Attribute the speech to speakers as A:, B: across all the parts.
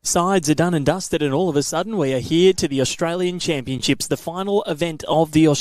A: Sides are done and dusted, and all of a sudden we are here to the Australian Championships, the final event of the of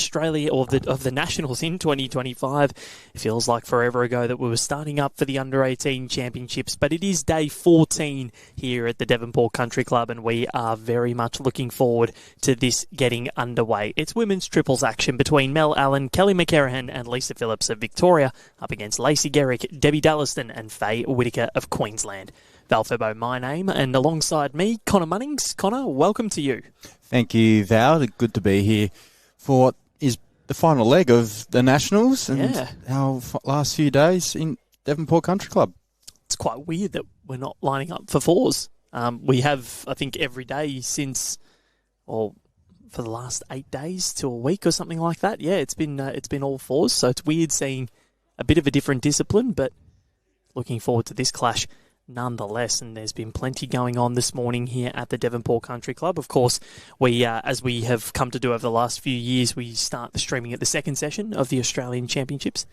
A: the Nationals in 2025. It feels like forever ago that we were starting up for the Under-18 Championships, but it is day 14 here at the Devonport Country Club, and we are very much looking forward to this getting underway. It's women's triples action between Mel Allen, Kelly McCarrahan and Lisa Phillips of Victoria up against Lacey Garrick, Debbie Dallaston and Fay Whittaker of Queensland. Val Febo, my name, and alongside me, Connor Munnings. Connor, welcome to you.
B: Thank you, Val. Good to be here for what is the final leg of the Nationals and our last few days in Devonport Country Club.
A: It's quite weird that we're not lining up for fours. We have, I think, every day since, or for the last 8 days to a week or something like that. Yeah, it's been all fours, so it's weird seeing a bit of a different discipline, but looking forward to this clash nonetheless, and there's been plenty going on this morning here at the Devonport Country Club. Of course, we, as we have come to do over the last few years, we start the streaming at the second session of the Australian Championships,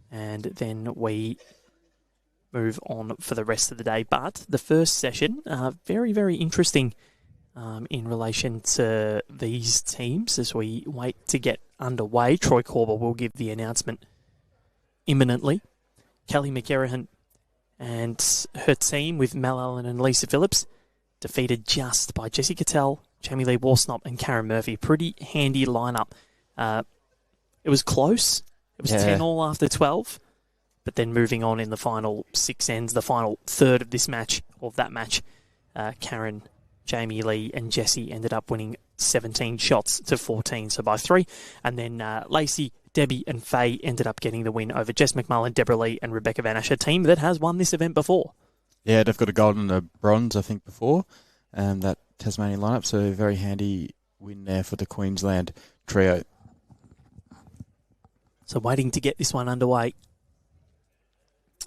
A: and then we move on for the rest of the day. But the first session, very, very interesting in relation to these teams as we wait to get underway. Troy Corber will give the announcement imminently. Kelly McCarrahan and her team with Mel Allen and Lisa Phillips defeated just by Jessie Cattell, Jamie Lee Warsnop and Karen Murphy. Pretty handy lineup. It was close. It was 10 all after 12. But then moving on in the final 6 ends, the final third of this match, or of that match, Karen, Jamie Lee and Jessie ended up winning 17 shots to 14, so by 3. And then Lacey, Debbie and Faye ended up getting the win over Jess McMullen, Deborah Lee and Rebecca Van Ash, a team that has won this event before.
B: Yeah, they've got a gold and a bronze, I think, before that Tasmanian lineup, so a very handy win there for the Queensland trio.
A: So waiting to get this one underway.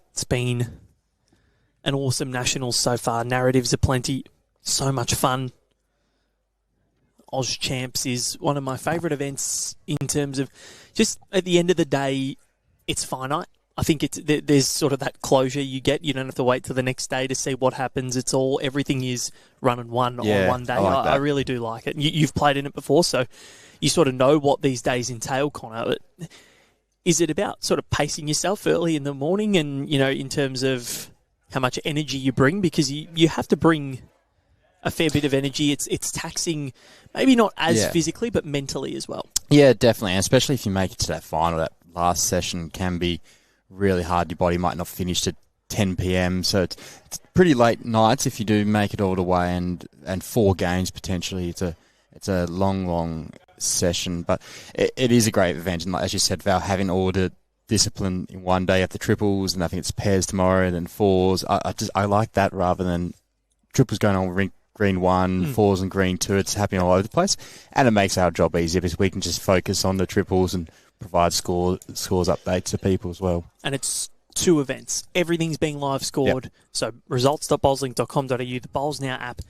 A: It's been an awesome Nationals so far. Narratives are plenty. So much fun. Oz Champs is one of my favourite events in terms of just at the end of the day, it's finite. I think there's sort of that closure you get. You don't have to wait till the next day to see what happens. Everything is run and won on one day. I really do like it. You've played in it before, so you sort of know what these days entail, Connor. Is it about sort of pacing yourself early in the morning and, in terms of how much energy you bring? Because you have to bring a fair bit of energy. It's taxing, maybe not as physically, but mentally as well.
B: Yeah, definitely. And especially if you make it to that final, that last session can be really hard. Your body might not finish at 10 p.m. So it's pretty late nights if you do make it all the way, and 4 games potentially. It's a long session, but it is a great event. And as you said, Val, having all the discipline in one day at the triples, and I think it's pairs tomorrow and then fours. I like that rather than triples going on green 1, fours and green 2. It's happening all over the place, and it makes our job easier because we can just focus on the triples and provide scores updates to people as well.
A: And it's 2 events. Everything's being live scored. Yep. So results.bowlslink.com.au, the Bowls Now app.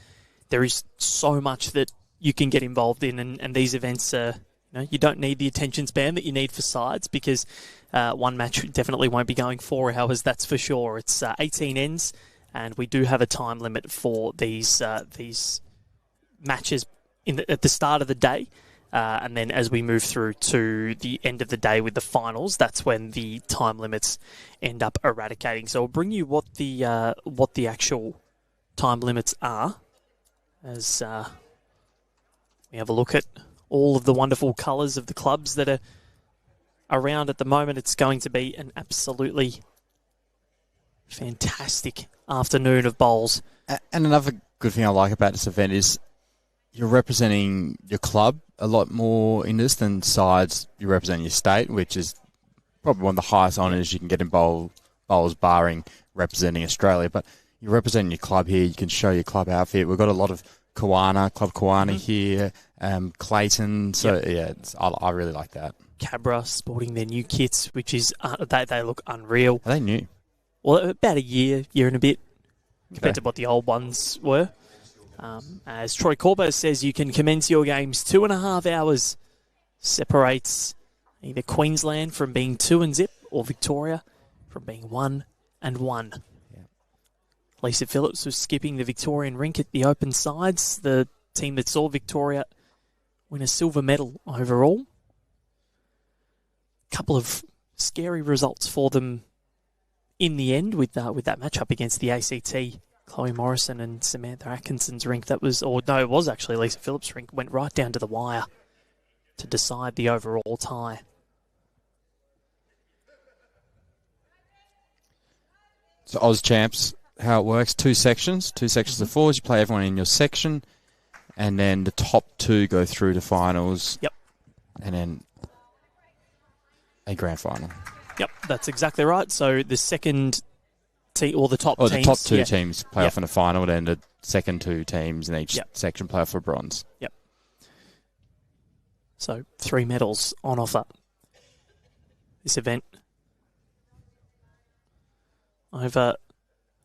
A: There is so much that you can get involved in, and these events are, you don't need the attention span that you need for sides, because one match definitely won't be going 4 hours, that's for sure. It's 18 ends. And we do have a time limit for these matches at the start of the day, and then as we move through to the end of the day with the finals, that's when the time limits end up eradicating. So we'll bring you what the actual time limits are as we have a look at all of the wonderful colours of the clubs that are around at the moment. It's going to be an absolutely fantastic afternoon of bowls.
B: And another good thing I like about this event is you're representing your club a lot more in this than sides. You're representing your state, which is probably one of the highest honours you can get in bowls, barring representing Australia. But you're representing your club here. You can show your club outfit. We've got a lot of Club Kiwana here, Clayton. So, I really like that.
A: Cabra sporting their new kits, which is they look unreal.
B: Are they new?
A: Well, about a year and a bit compared to what the old ones were. As Troy Corbo says, you can commence your games 2.5 hours. Separates either Queensland from being 2 and zip or Victoria from being 1 and 1. Yeah. Lisa Phillips was skipping the Victorian rink at the open sides, the team that saw Victoria win a silver medal overall. Couple of scary results for them in the end with that matchup against the ACT. Chloe Morrison and Samantha Atkinson's rink. It was actually Lisa Phillips' rink. Went right down to the wire to decide the overall tie.
B: So Oz Champs, how it works, two sections of fours. You play everyone in your section, and then the top two go through to finals.
A: Yep.
B: And then a grand final.
A: Yep, that's exactly right. So the second team, or the top teams.
B: The top two teams play off in a final, then the second two teams in each section play off for bronze.
A: Yep. So 3 medals on offer. This event, over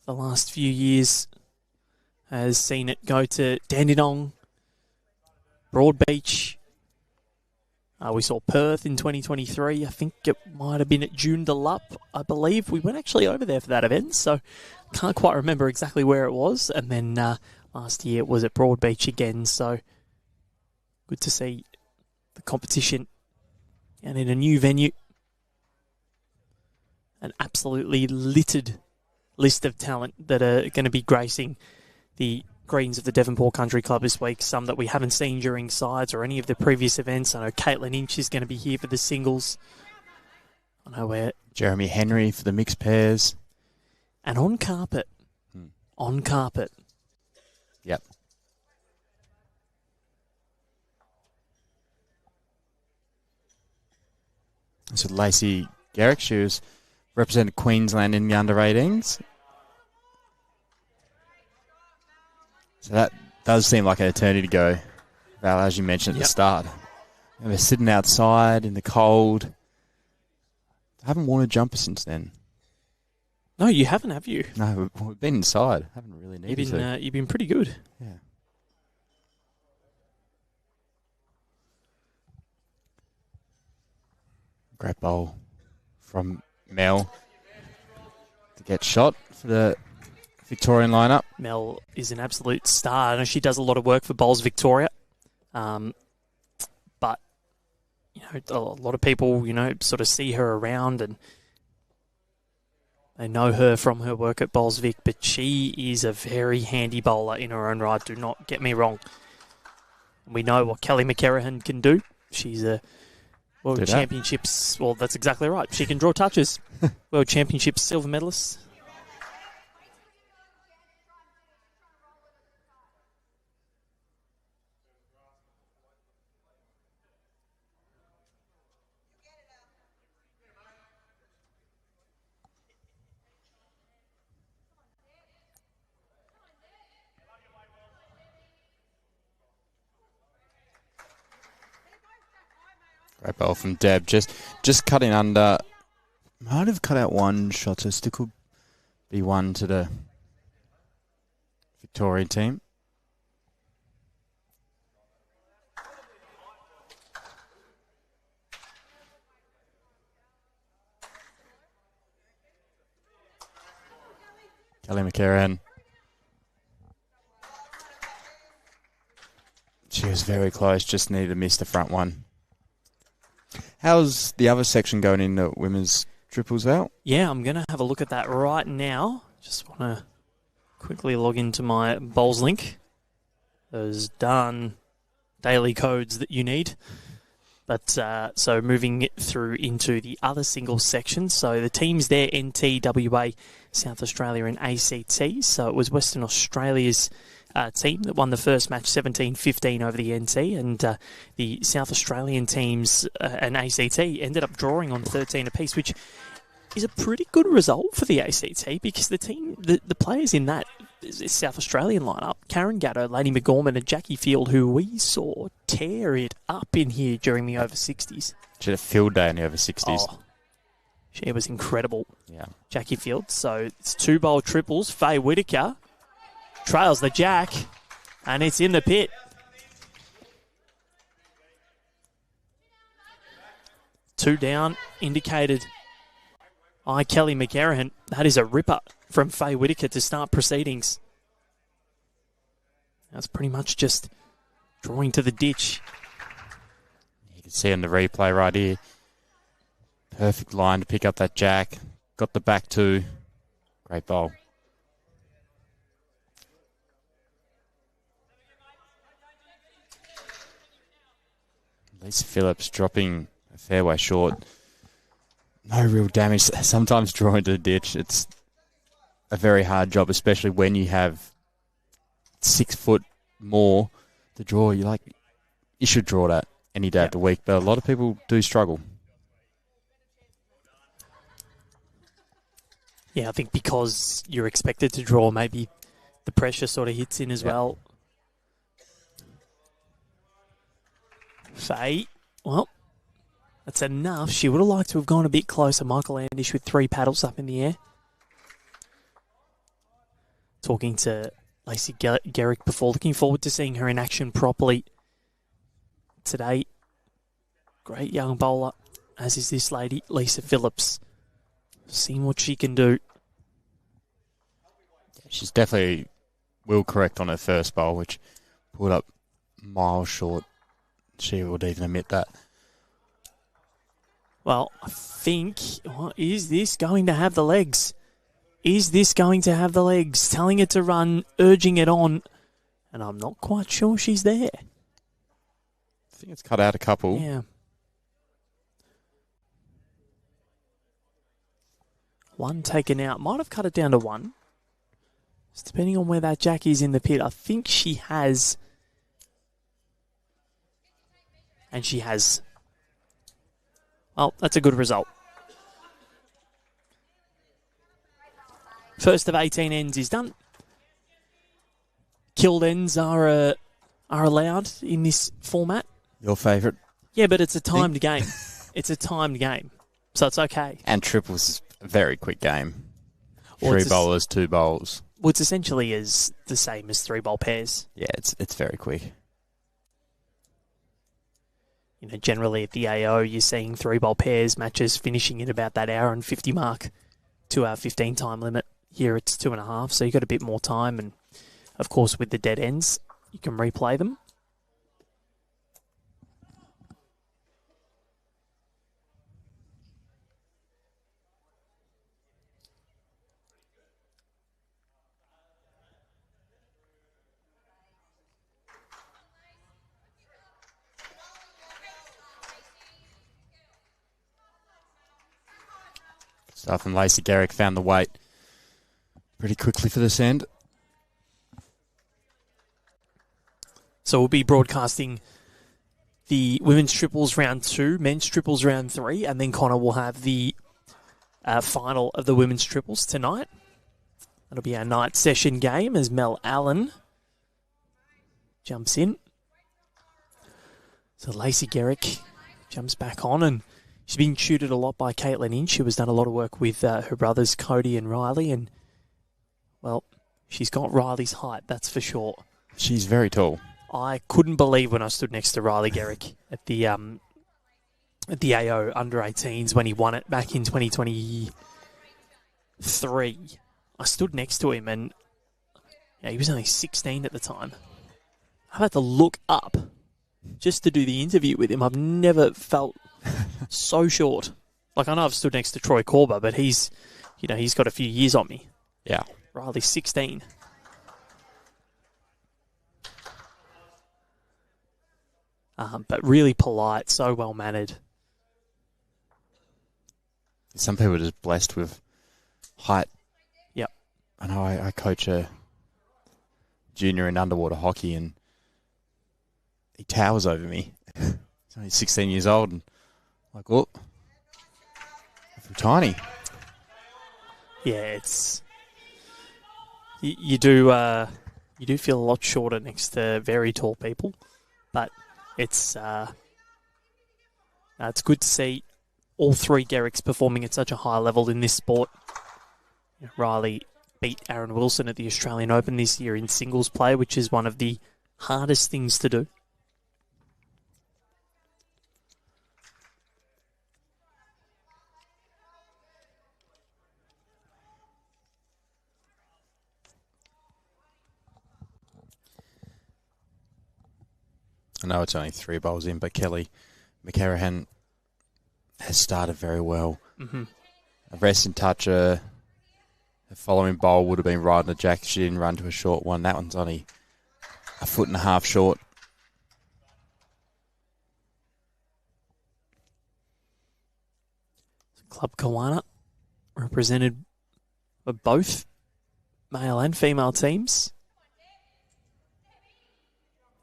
A: the last few years, has seen it go to Dandenong, Broadbeach. We saw Perth in 2023. I think it might have been at Joondalup, I believe. We went actually over there for that event, so can't quite remember exactly where it was. And then last year it was at Broadbeach again, so good to see the competition and in a new venue. An absolutely littered list of talent that are going to be gracing the greens of the Devonport Country Club this week. Some that we haven't seen during sides or any of the previous events. I know Caitlin Inch is going to be here for the singles. I know where
B: Jeremy Henry for the mixed pairs.
A: And on carpet. On carpet.
B: Yep. So Lacey Garrick, she was represented Queensland in the under-18s. So that does seem like an eternity ago, Val, as you mentioned at the start. And we're sitting outside in the cold. I haven't worn a jumper since then.
A: No, you haven't, have you?
B: No, we've been inside. Haven't really needed to.
A: You've been pretty good.
B: Yeah. Great bowl from Mel to get shot for the Victorian lineup.
A: Mel is an absolute star. I know she does a lot of work for Bowls Victoria. But, a lot of people, sort of see her around and they know her from her work at Bowls Vic, but she is a very handy bowler in her own right. Do not get me wrong. We know what Kelly McCarrahan can do. She's a World Championships. Well, that's exactly right. She can draw touches. World Championships silver medalist.
B: Great bowl from Deb. Just cutting under. Might have cut out one shot, so still could be one to the Victorian team. Kelly McCarran. She was very close, just needed to miss the front one. How's the other section going in the women's triples out?
A: Yeah, I'm going to have a look at that right now. Just want to quickly log into my bowls link. Those darn daily codes that you need. But so moving through into the other single section. So the teams there, NT, WA, South Australia and ACT. So it was Western Australia's team that won the first match 17-15 over the NT, and the South Australian teams and ACT ended up drawing on 13 apiece, which is a pretty good result for the ACT because the team, the players in that South Australian lineup, Karen Gatto, Lady McGorman and Jackie Field, who we saw tear it up in here during the over 60s.
B: She had a field day in the over 60s.
A: Oh, she was incredible.
B: Yeah.
A: Jackie Field. So it's 2 bowl triples. Fay Whittaker trails the jack, and it's in the pit. Two down, indicated Kelly McGarrahan. That is a ripper from Fay Whittaker to start proceedings. That's pretty much just drawing to the ditch.
B: You can see on the replay right here. Perfect line to pick up that jack. Got the back two. Great bowl. Lisa Phillips dropping a fairway short. No real damage. Sometimes drawing to the ditch, it's a very hard job, especially when you have 6 foot more to draw. You should draw that any day of the week, but a lot of people do struggle.
A: Yeah, I think because you're expected to draw, maybe the pressure sort of hits in as well. Faye, well, that's enough. She would have liked to have gone a bit closer. Michael Andish with 3 paddles up in the air. Talking to Lacey Garrick before, looking forward to seeing her in action properly today. Great young bowler, as is this lady, Lisa Phillips. Seeing what she can do.
B: She's definitely will correct on her first bowl, which pulled up miles short. She would even admit that.
A: Well, I think, is this going to have the legs? Is this going to have the legs? Telling it to run, urging it on, and I'm not quite sure she's there.
B: I think it's cut out a couple.
A: Yeah. One taken out. Might have cut it down to 1. Just depending on where that jack is in the pit. I think she has. And she has. Well, that's a good result. First of 18 ends is done. Killed ends are allowed in this format.
B: Your favourite?
A: Yeah, but it's a timed game. It's a timed game. So it's okay.
B: And triples is a very quick game. 3 bowlers, 2 bowls.
A: Well, it's essentially as the same as 3-bowl pairs.
B: Yeah, it's very quick.
A: You know, generally at the AO, you're seeing 3-bowl pairs matches finishing in about that hour and 50 mark, 2 hour 15 time limit. Here it's 2.5, so you've got a bit more time. And of course, with the dead ends, you can replay them.
B: Stuff, and Lacey Garrick found the weight pretty quickly for this end.
A: So we'll be broadcasting the women's triples round 2, men's triples round 3, and then Connor will have the final of the women's triples tonight. That'll be our night session game as Mel Allen jumps in. So Lacey Garrick jumps back on, and she's been tutored a lot by Caitlin Inch, who has done a lot of work with her brothers Cody and Riley, and well, she's got Riley's height, that's for sure.
B: She's very tall.
A: I couldn't believe when I stood next to Riley Garrick at the AO under 18s when he won it back in 2023. I stood next to him, and he was only 16 at the time. I had to look up just to do the interview with him. I've never felt so short. Like, I know I've stood next to Troy Corber, but he's got a few years on me.
B: Yeah.
A: Riley's 16. But really polite, so well-mannered.
B: Some people are just blessed with height.
A: Yep.
B: I know I coach a junior in underwater hockey, and he towers over me. He's only 16 years old, and like, oh, I feel tiny.
A: Yeah, it's you do feel a lot shorter next to very tall people, but it's good to see all 3 Garricks performing at such a high level in this sport. Riley beat Aaron Wilson at the Australian Open this year in singles play, which is one of the hardest things to do.
B: I know it's only 3 bowls in, but Kelly McCarahan has started very well.
A: Mm-hmm.
B: A rest and toucher. The following bowl would have been riding a jack. She didn't run to a short one. That one's only 1.5 foot short.
A: Club Kiwana, represented by both male and female teams.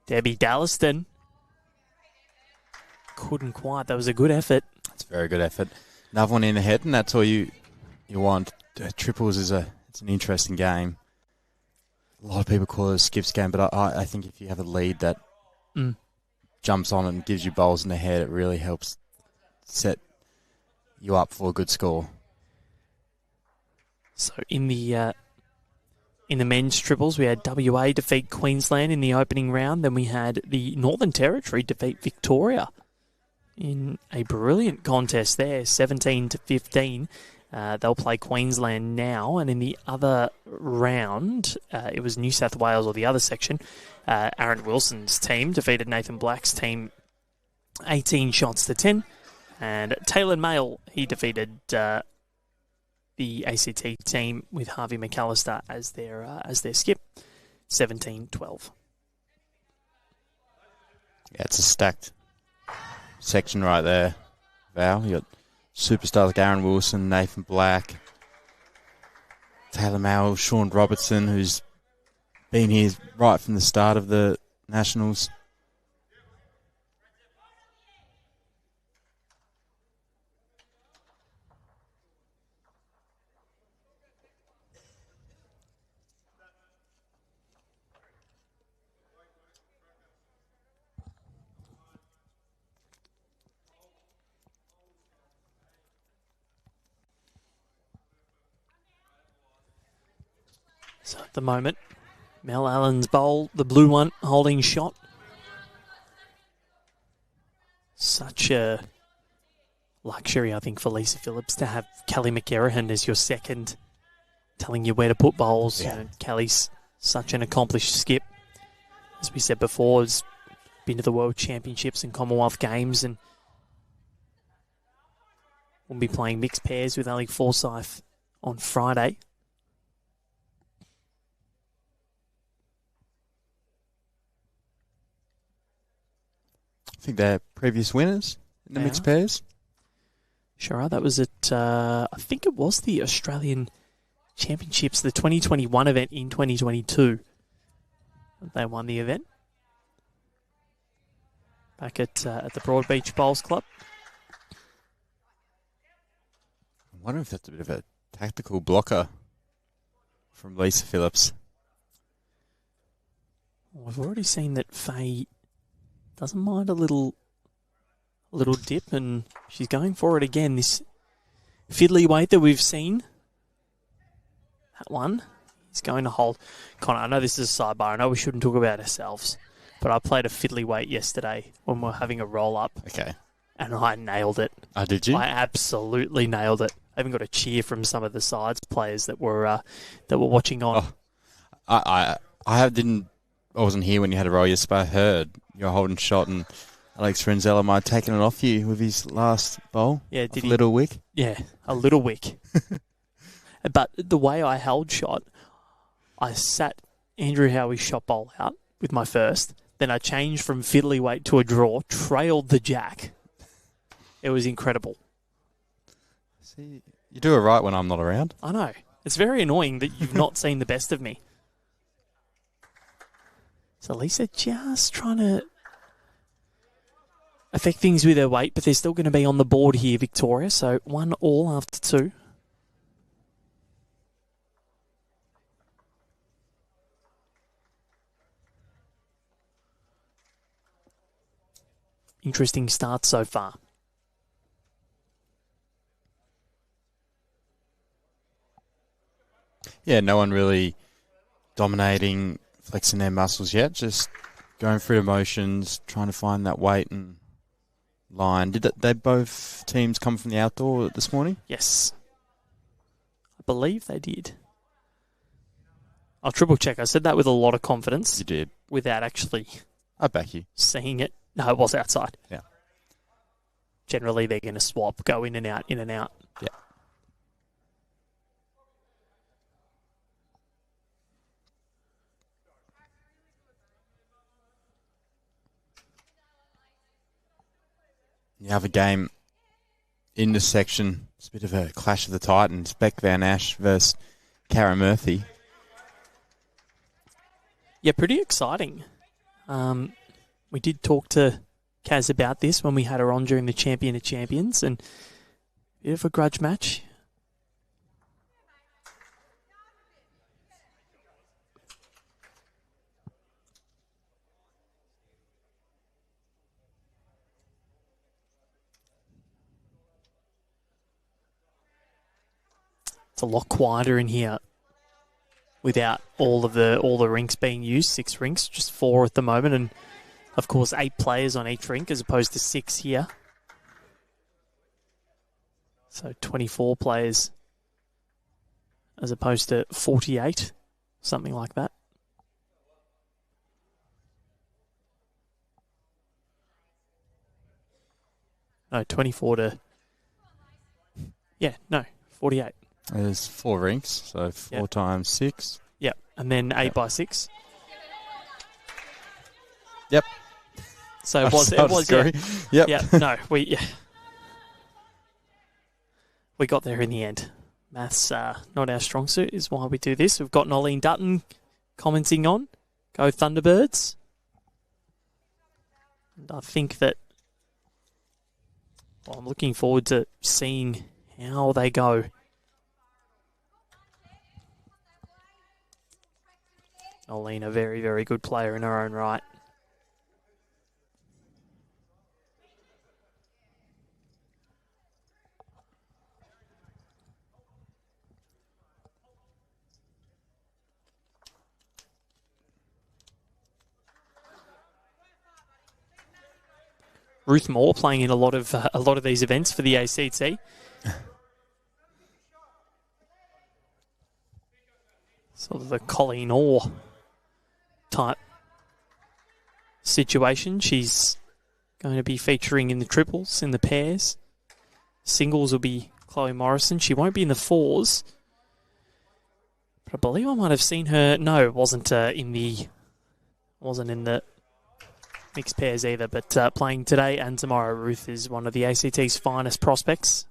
A: Debbie Dallaston couldn't quite. That was a good effort.
B: That's a very good effort. Another one in the head, and that's all you want. Triples it's an interesting game. A lot of people call it a skips game, but I think if you have a lead that jumps on and gives you bowls in the head, it really helps set you up for a good score.
A: So in the men's triples, we had WA defeat Queensland in the opening round. Then we had the Northern Territory defeat Victoria in a brilliant contest there, 17-15. They'll play Queensland now. And in the other round, it was New South Wales, or the other section. Aaron Wilson's team defeated Nathan Black's team 18 shots to 10. And Taylor Mail, he defeated the ACT team with Harvey McAllister as their skip, 17-12.
B: Yeah, it's a stacked section right there, Val. You got superstars like Aaron Wilson, Nathan Black, Taylor Mail, Sean Robertson, who's been here right from the start of the Nationals.
A: So at the moment, Mel Allen's bowl, the blue one, holding shot. Such a luxury, I think, for Lisa Phillips to have Kelly McCarahan as your second, telling you where to put bowls.
B: Yeah.
A: You know, Kelly's such an accomplished skip. As we said before, has been to the World Championships and Commonwealth Games, and we'll be playing mixed pairs with Ali Forsyth on Friday.
B: I think they're previous winners in the mixed pairs.
A: Sure are. That was at, I think it was the Australian Championships, the 2021 event in 2022. They won the event back at the Broadbeach Bowls Club.
B: I wonder if that's a bit of a tactical blocker from Lisa Phillips.
A: Well, we've already seen that Fay doesn't mind a little dip, and she's going for it again. This fiddly weight that we've seen, that one, he's going to hold. Connor, I know this is a sidebar. I know we shouldn't talk about ourselves, but I played a fiddly weight yesterday when we were having a roll-up.
B: Okay.
A: And I nailed it.
B: Oh, did you?
A: I absolutely nailed it. I even got a cheer from some of the sides players that were watching on.
B: Oh, I wasn't here when you had a roll yesterday, but I heard you were holding shot and Alex Frenzella might have taken it off you with his last bowl.
A: Yeah, did he?
B: Little wick?
A: Yeah, a little wick. But the way I held shot, I sat Andrew Howie's shot bowl out with my first. Then I changed from fiddly weight to a draw, trailed the jack. It was incredible.
B: See, you do it right when I'm not around.
A: I know. It's very annoying that you've not seen the best of me. So Lisa just trying to affect things with her weight, but they're still going to be on the board here, Victoria. So 1-1 after 2. Interesting start so far.
B: Yeah, no one really dominating, flexing their muscles yet. Just going through the motions, trying to find that weight and line. Did they both teams come from the outdoor this morning?
A: Yes. I believe they did. I'll triple check. I said that with a lot of confidence.
B: You did.
A: Without actually
B: I back you.
A: seeing it. No, it was outside.
B: Yeah.
A: Generally, they're going to swap, go in and out, in and out.
B: Yeah. You have a game in this section. It's a bit of a clash of the Titans. Beck Van Ash versus Cara Murphy.
A: Yeah, pretty exciting. We did talk to Kaz about this when we had her on during the Champion of Champions, and a bit of a grudge match. It's a lot quieter in here without all the rinks being used. 6 rinks, just 4 at the moment, and of course 8 players on each rink as opposed to 6 here. So 24 players as opposed to 48, something like that. No, 24 to... Yeah, no, 48.
B: There's 4 rinks, so 4 times 6.
A: Yep, and then 8 by 6.
B: Yep.
A: So it was yeah.
B: Yep.
A: Yeah, no, we got there in the end. Maths not our strong suit is why we do this. We've got Nolene Dutton commenting on Go Thunderbirds. And I think that I'm looking forward to seeing how they go. Nolene, a very, very good player in her own right. Ruth Moore playing in a lot of these events for the ACT. Sort of the Colleen Orr type situation. She's going to be featuring in the triples, in the pairs. Singles will be Chloe Morrison. She won't be in the fours. But I believe I might have seen her. No, it wasn't in the mixed pairs either, but playing today and tomorrow. Ruth is one of the ACT's finest prospects.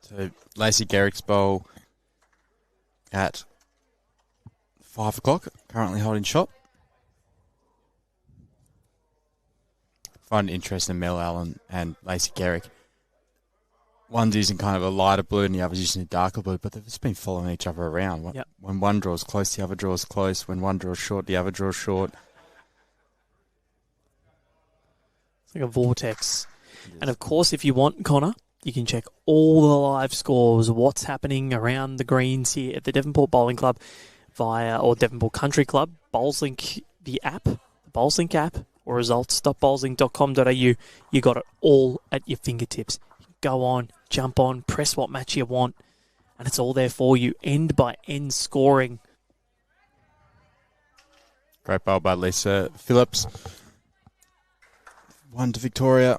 B: So Lacey Garrick's bowl at 5 o'clock, currently holding shot. Find interest in Mel Allen and Lacey Garrick. One's using kind of a lighter blue and the other's using a darker blue, but they've just been following each other around.
A: Yep.
B: When one draws close, the other draws close. When one draws short, the other draws short.
A: It's like a vortex. And of course, if you want, Connor, you can check all the live scores, what's happening around the greens here at the Devonport Bowling Club or Devonport Country Club, BowlsLink, the app, the BowlsLink app, or results.bowlslink.com.au. You got it all at your fingertips. Go on, jump on, press what match you want, and it's all there for you, end by end scoring.
B: Great bowl by Lisa Phillips. 1 to Victoria.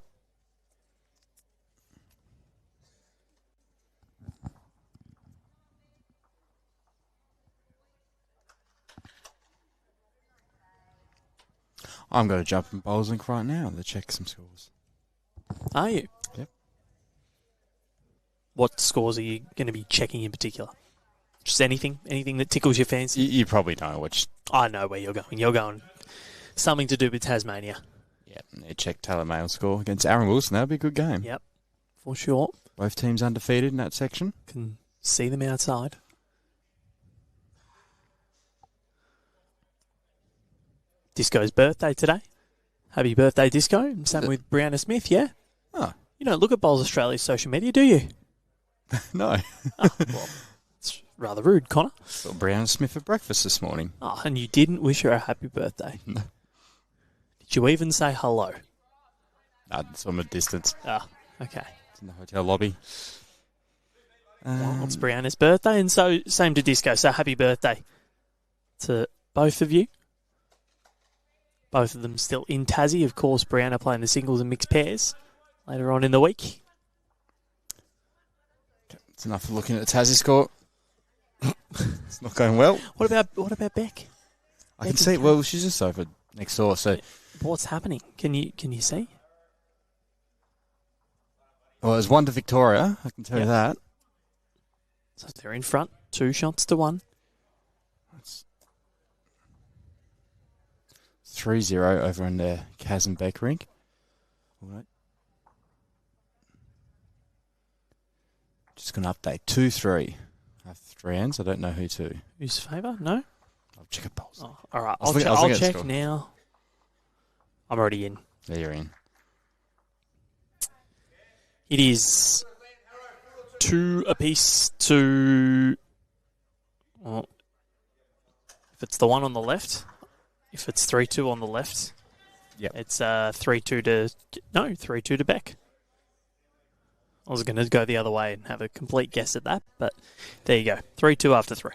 B: I'm going to jump in BowlsLink right now to check some scores.
A: Are you?
B: Yep.
A: What scores are you going to be checking in particular? Just anything that tickles your fancy?
B: You probably know which.
A: I know where you're going. You're going something to do with Tasmania.
B: Yeah, check Taylor Mail score against Aaron Wilson. That'll be a good game.
A: Yep, for sure.
B: Both teams undefeated in that section.
A: Can see them outside. Disco's birthday today. Happy birthday, Disco. I'm sat with Brianna Smith, yeah?
B: Oh.
A: You don't look at Bowls Australia's social media, do you?
B: No.
A: Oh, well, it's rather rude, Connor.
B: Saw Brianna Smith at breakfast this morning.
A: Oh, and you didn't wish her a happy birthday.
B: No.
A: Did you even say hello?
B: It's from a distance.
A: Ah, okay.
B: in the hotel lobby.
A: Well, it's Brianna's birthday, and so same to Disco. So happy birthday to both of you. Both of them still in Tassie. Of course, Brianna playing the singles and mixed pairs later on in the week.
B: It's enough for looking at the Tassie score. It's not going well.
A: What about Beck?
B: I can see. Well, she's just over next door. So
A: what's happening? Can you see?
B: Well, there's 1 to Victoria. I can tell you that.
A: So they're in front. 2 shots to 1.
B: That's 3-0 over in the Kaz and Beck rink. All right. Just going to update 2-3. I have 3 ends. I don't know who to.
A: Whose favour? No?
B: I'll check a pulse.
A: Oh, all right. I'll check now. I'm already in.
B: There you're in.
A: It is 2 apiece to... Well, if it's the one on the left, if it's 3-2 on the left,
B: yep.
A: It's 3-2 to... No, 3-2 to Beck. I was going to go the other way and have a complete guess at that, but there you go. 3-2 after 3.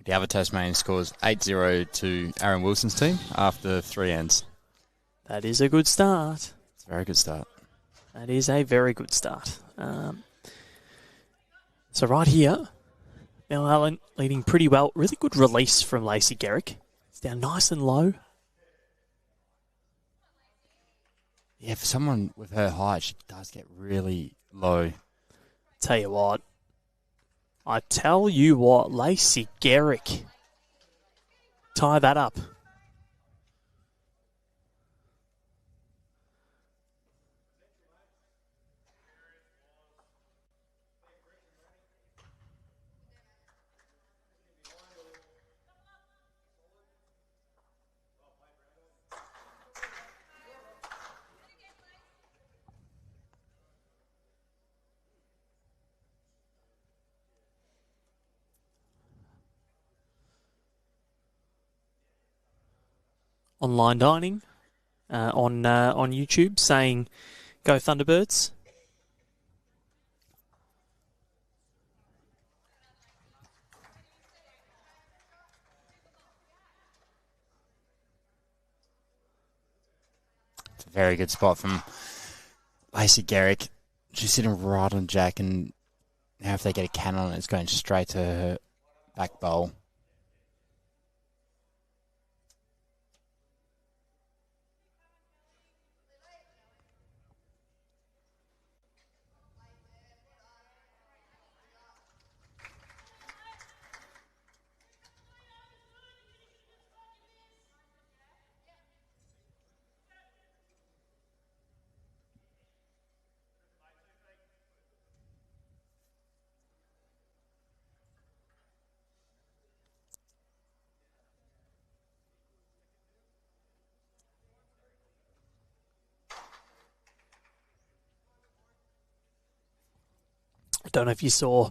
B: The other Tasmanian scores 8-0 to Aaron Wilson's team after 3 ends.
A: That is a good start.
B: It's a very good start.
A: That is a very good start. So right here, Mel Allen leading pretty well. Really good release from Lacey Garrick. It's down nice and low.
B: Yeah, for someone with her height, she does get really low.
A: Tell you what, Lacey Garrick. Tie that up. Online dining on YouTube saying, "Go Thunderbirds."
B: It's a very good spot from Lacey Garrick. She's sitting right on Jack, and now if they get a cannon on it, it's going straight to her back bowl.
A: I don't know if you saw,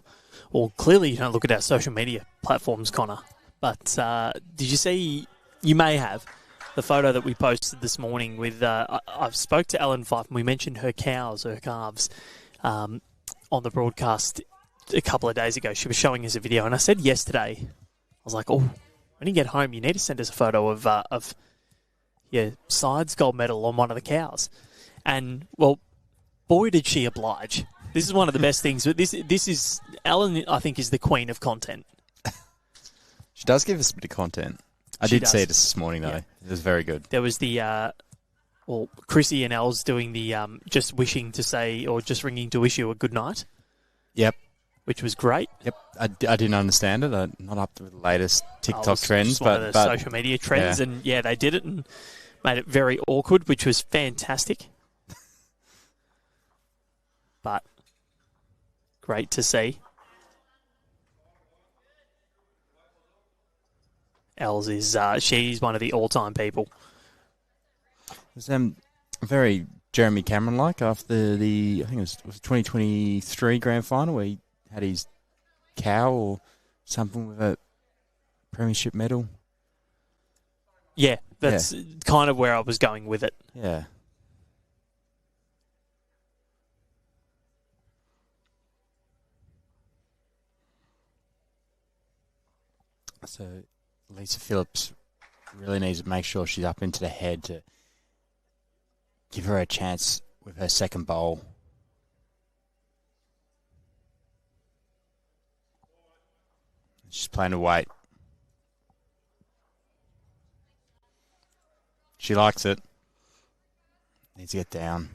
A: or clearly you don't look at our social media platforms, Connor, but did you see, you may have, the photo that we posted this morning with, I spoke to Ellen Fife and we mentioned her cows, her calves, on the broadcast a couple of days ago. She was showing us a video and I said yesterday, I was like, oh, when you get home you need to send us a photo of your sides gold medal on one of the cows. And, well, boy did she oblige. This is one of the best things. But this is Ellen. I think is the queen of content.
B: She does give us a bit of content. I did see it this morning though. Yeah. It was very good.
A: There was the Chrissy and Els doing the just wishing to say or just ringing to wish you a good night.
B: Yep,
A: which was great.
B: Yep, I didn't understand it. I'm not up to the latest TikTok trends,
A: but one of the social media trends, and yeah, they did it and made it very awkward, which was fantastic. But great to see. Els is she's one of the all-time people.
B: It was very Jeremy Cameron-like after the, I think it was 2023 grand final where he had his cow or something with a premiership medal.
A: Yeah, that's kind of where I was going with it.
B: Yeah. So Lisa Phillips really needs to make sure she's up into the head to give her a chance with her second bowl. She's playing to wait. She likes it. Needs to get down.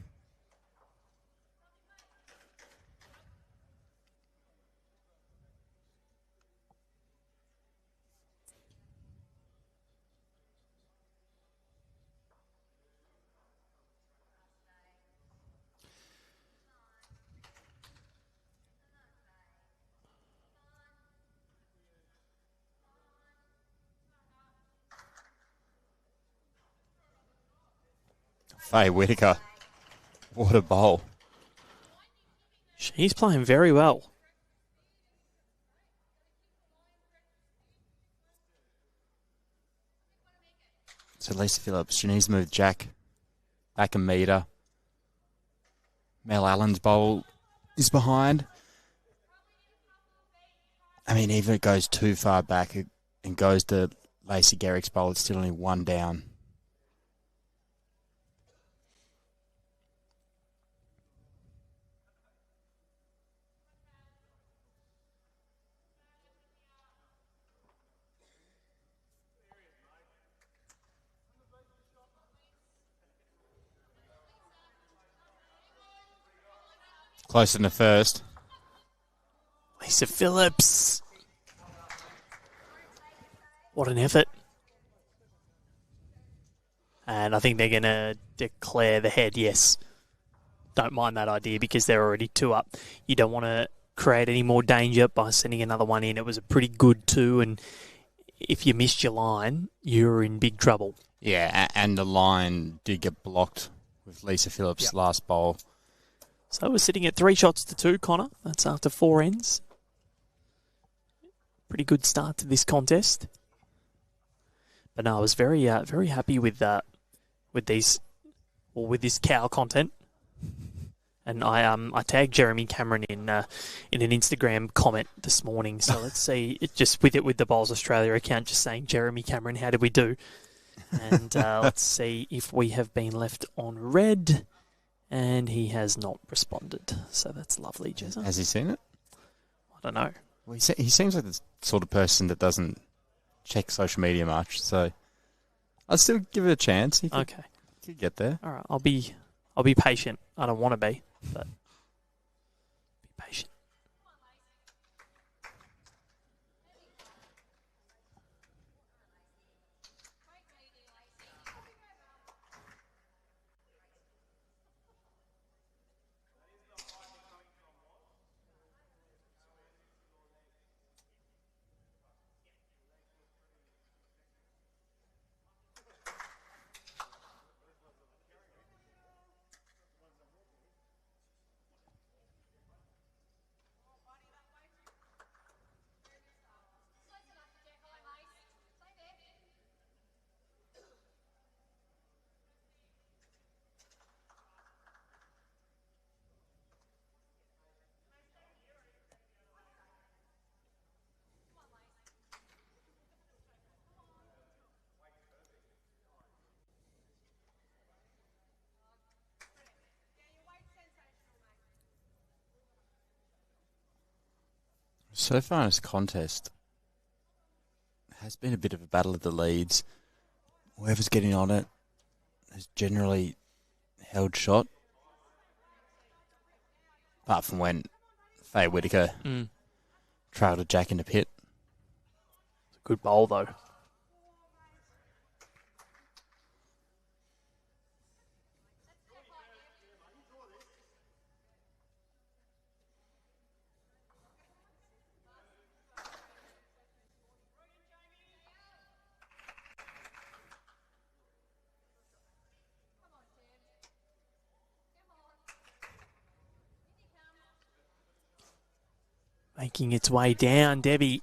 B: Fay Whittaker. What a bowl.
A: She's playing very well.
B: So Lisa Phillips, she needs to move Jack back a metre. Mel Allen's bowl is behind. I mean, even if it goes too far back and goes to Lacey Garrick's bowl, it's still only one down. Close in the first.
A: Lisa Phillips. What an effort. And I think they're going to declare the head, yes. Don't mind that idea because they're already 2 up. You don't want to create any more danger by sending another one in. It was a pretty good 2, and if you missed your line, you're in big trouble.
B: Yeah, and the line did get blocked with Lisa Phillips' last bowl.
A: So we're sitting at 3 shots to 2, Connor. That's after 4 ends. Pretty good start to this contest. But no, I was very happy with this cow content. And I tagged Jeremy Cameron in an Instagram comment this morning. So let's see, just with the Bowls Australia account, just saying, Jeremy Cameron, how did we do? And let's see if we have been left on red. And he has not responded. So that's lovely, Jason.
B: Has he seen it?
A: I don't know.
B: Well, he seems like the sort of person that doesn't check social media much. So I'll still give it a chance. He could get there.
A: All right, I'll be patient. I don't want to be, but be patient.
B: So far in this contest, it has been a bit of a battle of the leads. Whoever's getting on it has generally held shot. Apart from when Fay Whittaker trailed a Jack in the pit.
A: It's a good bowl, though. Making its way down, Debbie.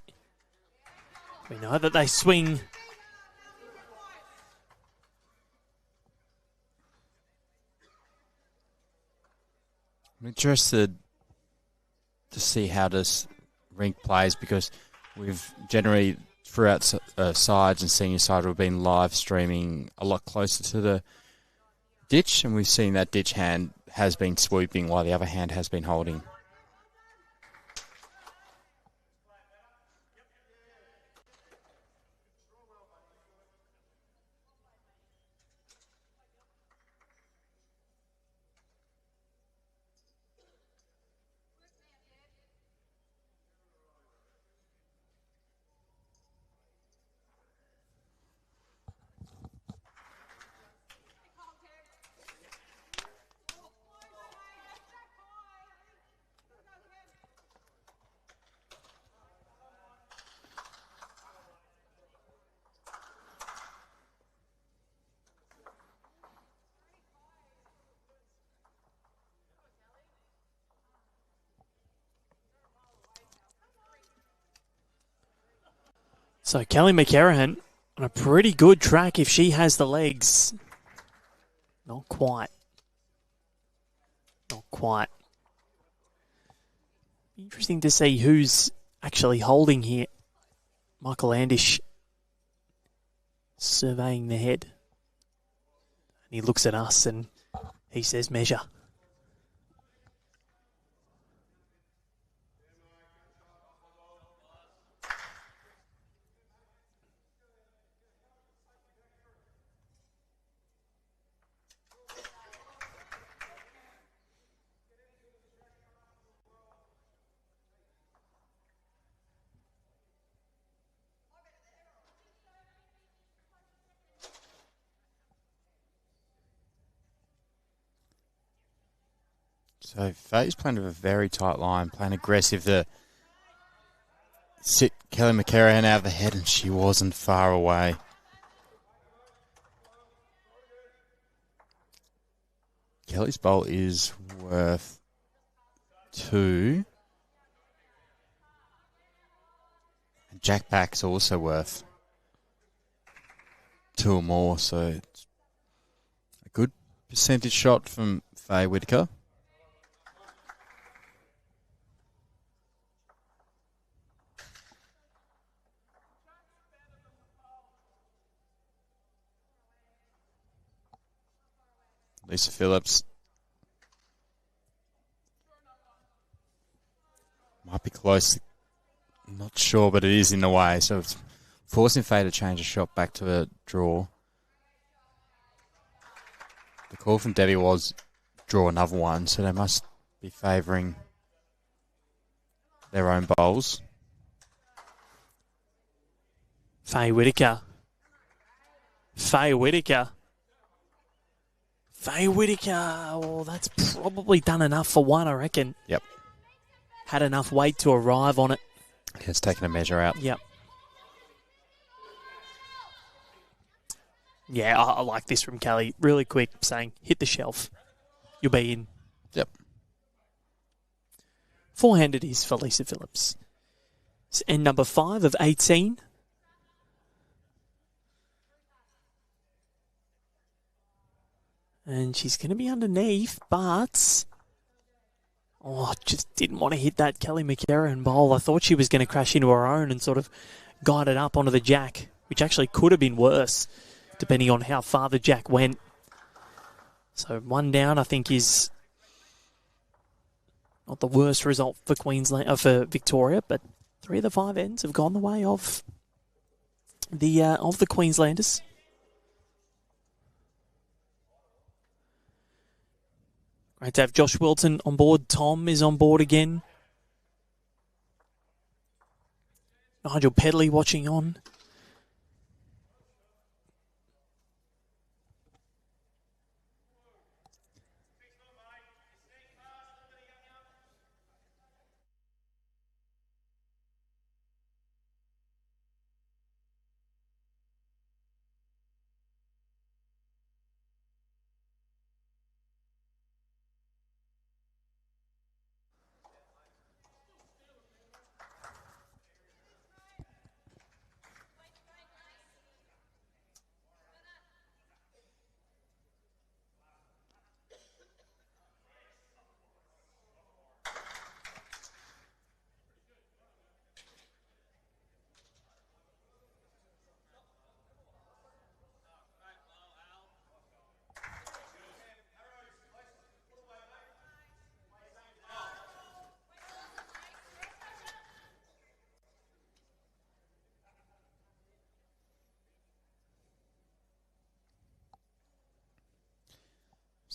A: We know that they swing.
B: I'm interested to see how this rink plays because we've generally throughout sides and senior side we've been live streaming a lot closer to the ditch, and we've seen that ditch hand has been swooping while the other hand has been holding.
A: So Kelly McCarrahan on a pretty good track if she has the legs. Not quite. Not quite. Interesting to see who's actually holding here. Michael Andish surveying the head. And he looks at us and he says measure.
B: So Fay's playing with a very tight line, playing aggressive to sit Kelly McCarrahan out of the head, and she wasn't far away. Kelly's bowl is worth 2. And Jack Pack's also worth 2 or more, so it's a good percentage shot from Fay Whittaker. Lisa Phillips might be close. Not sure, but it is in the way. So it's forcing Fay to change a shot back to a draw. The call from Debbie was draw another one, so they must be favouring their own bowls.
A: Fay Whittaker. Fay Whittaker. Fay Whittaker, well, that's probably done enough for one, I reckon.
B: Yep.
A: Had enough weight to arrive on it.
B: It's taken a measure out.
A: Yep. Yeah, I like this from Kelly. Really quick, saying, hit the shelf. You'll be in.
B: Yep.
A: Four-handed is for Lisa Phillips. It's end number 5 of 18. And she's going to be underneath, but... Oh, just didn't want to hit that Kelly McCarrahan bowl. I thought she was going to crash into her own and sort of guide it up onto the jack, which actually could have been worse, depending on how far the jack went. So 1 down, I think, is not the worst result for Queensland, for Victoria, but 3 of the 5 ends have gone the way of the Queenslanders. Great to have Josh Wilton on board. Tom is on board again. Nigel Pedley watching on.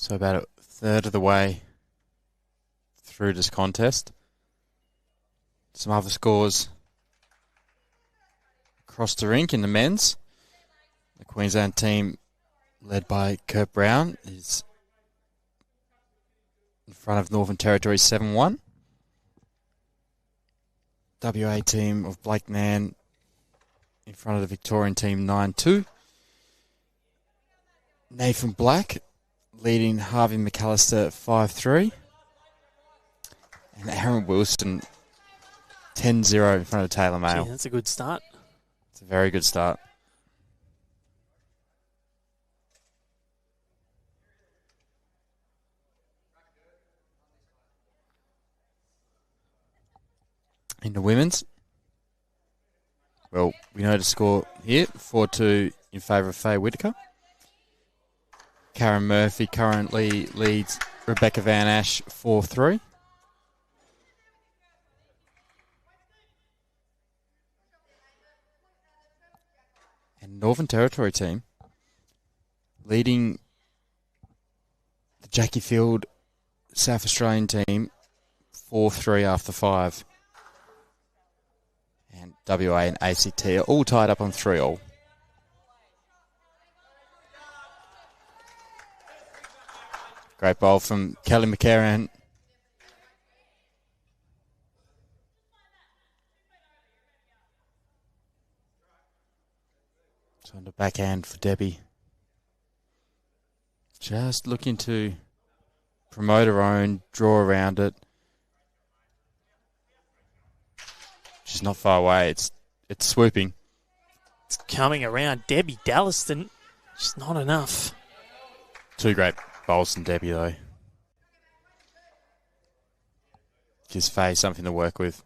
B: So about a third of the way through this contest. Some other scores across the rink in the men's. The Queensland team, led by Kurt Brown, is in front of Northern Territory 7-1. WA team of Blake Mann in front of the Victorian team 9-2. Nathan Black leading Harvey McAllister 5-3. And Aaron Wilson 10-0 in front of Taylor Mail.
A: Gee, that's a good start.
B: It's a very good start. In the women's, well, we know the score here, 4-2 in favour of Fay Whittaker. Karen Murphy currently leads Rebecca Van Ash 4-3. And Northern Territory team leading the Jackie Field South Australian team 4-3 after 5. And WA and ACT are all tied up on 3-all. Great bowl from Kelly McCarran. So on the backhand for Debbie. Just looking to promote her own, draw around it. She's not far away. It's swooping.
A: It's coming around. Debbie Dallaston, just not enough.
B: Two great bowls from Debbie, though. Gives Faye something to work with.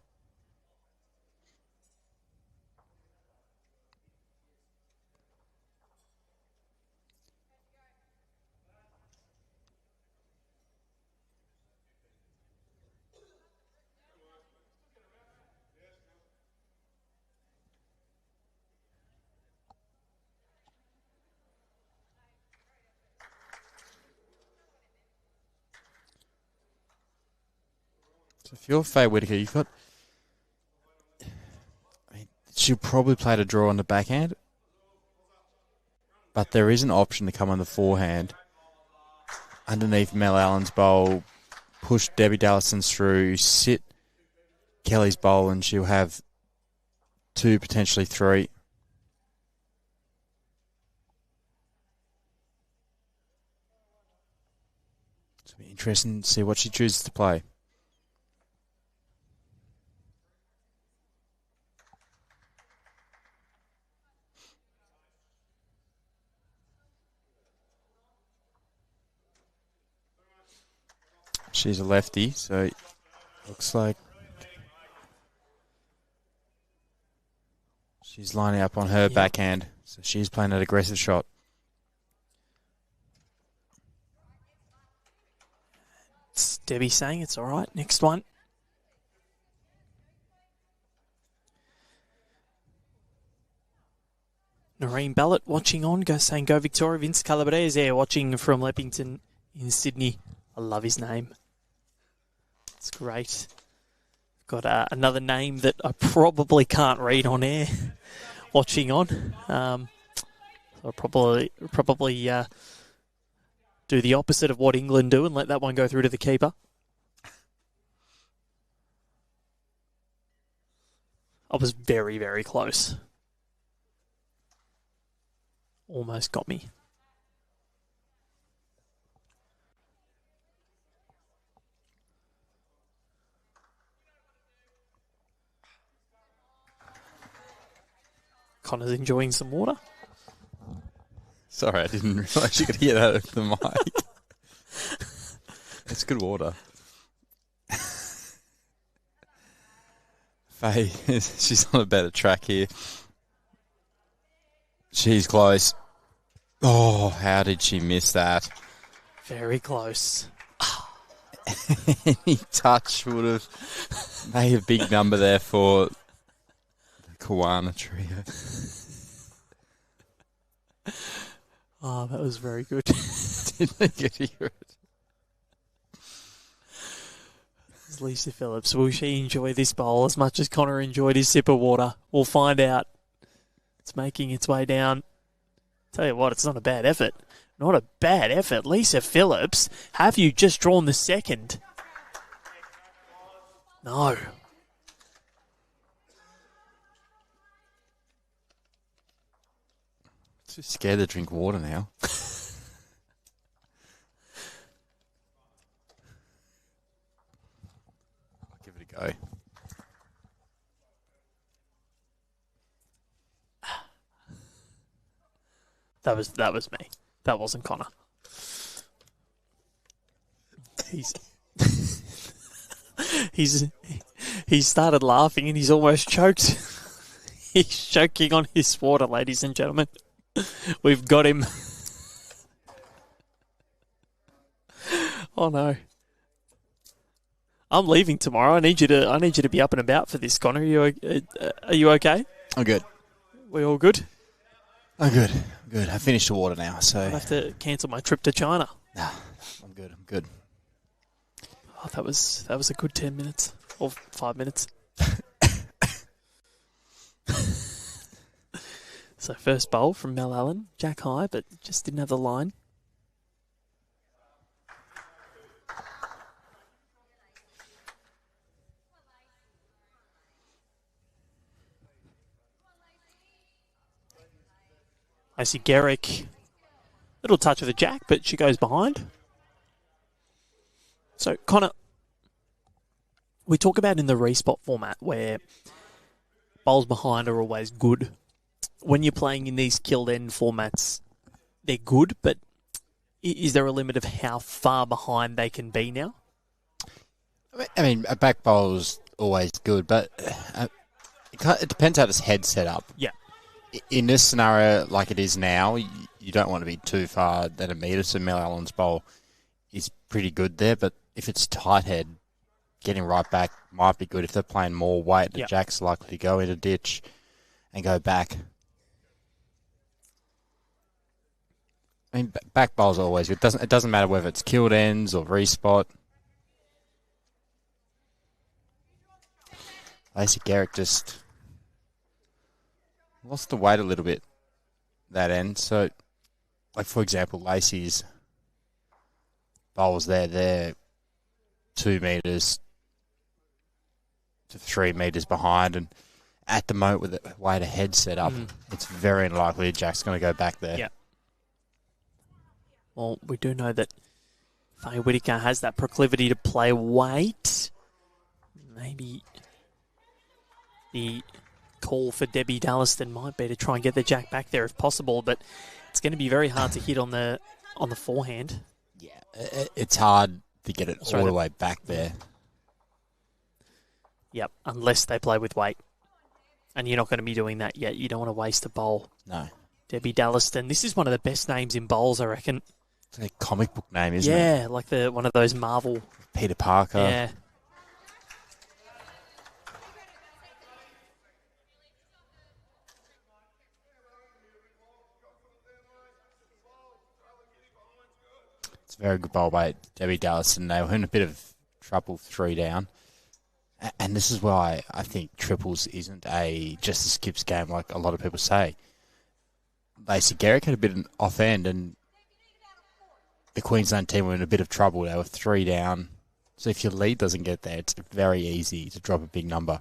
B: So if you're Fay Whittaker, you've got... she'll probably play to draw on the backhand. But there is an option to come on the forehand. Underneath Mel Allen's bowl, push Debbie Dallaston through, sit Kelly's bowl, and she'll have 2, potentially 3. It'll be interesting to see what she chooses to play. She's a lefty, so it looks like she's lining up on her backhand. So she's playing an aggressive shot.
A: It's Debbie saying it's all right. Next one. Noreen Ballot watching on, saying go Victoria. Vince Calabrese there watching from Leppington in Sydney. I love his name. It's great. Got another name that I probably can't read on air. Watching on, so I'll probably do the opposite of what England do and let that one go through to the keeper. I was very, very close. Almost got me. Connor's enjoying some water.
B: Sorry, I didn't realise you could hear that over the mic. It's good water. Faye, she's on a better track here. She's close. Oh, how did she miss that?
A: Very close.
B: Any touch would have made a big number there for the Kawana trio.
A: Oh, that was very good.
B: Didn't they get to hear it?
A: Is Lisa Phillips. Will she enjoy this bowl as much as Connor enjoyed his sip of water? We'll find out. It's making its way down. Tell you what, it's not a bad effort. Not a bad effort. Lisa Phillips, have you just drawn the second? No.
B: Too scared to drink water now. I'll give it a go.
A: That was me. That wasn't Connor. He's started laughing and he's almost choked. He's choking on his water, ladies and gentlemen. We've got him. Oh no. I'm leaving tomorrow. I need you to be up and about for this, Connor. Are you okay?
B: I'm good.
A: We all good?
B: I'm good. I finished the water now, so
A: I have to cancel my trip to China.
B: Nah, I'm good.
A: Oh, that was a good 10 minutes or 5 minutes. So first bowl from Mel Allen, Jack high, but just didn't have the line. I see Garrick, little touch of the jack, but she goes behind. So, Connor, we talk about in the respot format where bowls behind are always good. When you're playing in these killed end formats, they're good, but is there a limit of how far behind they can be now?
B: I mean, a back bowl is always good, but it depends how this head's set up.
A: Yeah.
B: In this scenario, like it is now, you don't want to be too far than a metre, so Mel Allen's bowl is pretty good there, but if it's tight head, getting right back might be good. If they're playing more weight, the jack's likely to go in a ditch and go back. I mean, back bowls are always good. It doesn't matter whether it's killed ends or respot. Lacey Garrick just lost the weight a little bit that end. So, like for example, Lacey's bowls they're 2 metres to 3 metres behind, and at the moment with the way the head's set up, it's very unlikely Jack's going to go back there.
A: Yeah. Well, we do know that Fay Whittaker has that proclivity to play weight. Maybe the call for Debbie Dallaston might be to try and get the jack back there if possible, but it's going to be very hard to hit on the forehand.
B: Yeah, it's hard to get it all the way back there.
A: Yep, unless they play with weight. And you're not going to be doing that yet. You don't want to waste a bowl.
B: No.
A: Debbie Dallaston. This is one of the best names in bowls, I reckon.
B: It's like a comic book name, isn't it?
A: Yeah, like one of those Marvel.
B: Peter Parker.
A: Yeah.
B: It's a very good bowl by Debbie Dallaston. They were in a bit of trouble 3 down. And this is why I think triples isn't a just a skips game like a lot of people say. Lacey Garrick had a bit of an off end, and the Queensland team were in a bit of trouble. They were 3 down. So if your lead doesn't get there, it's very easy to drop a big number.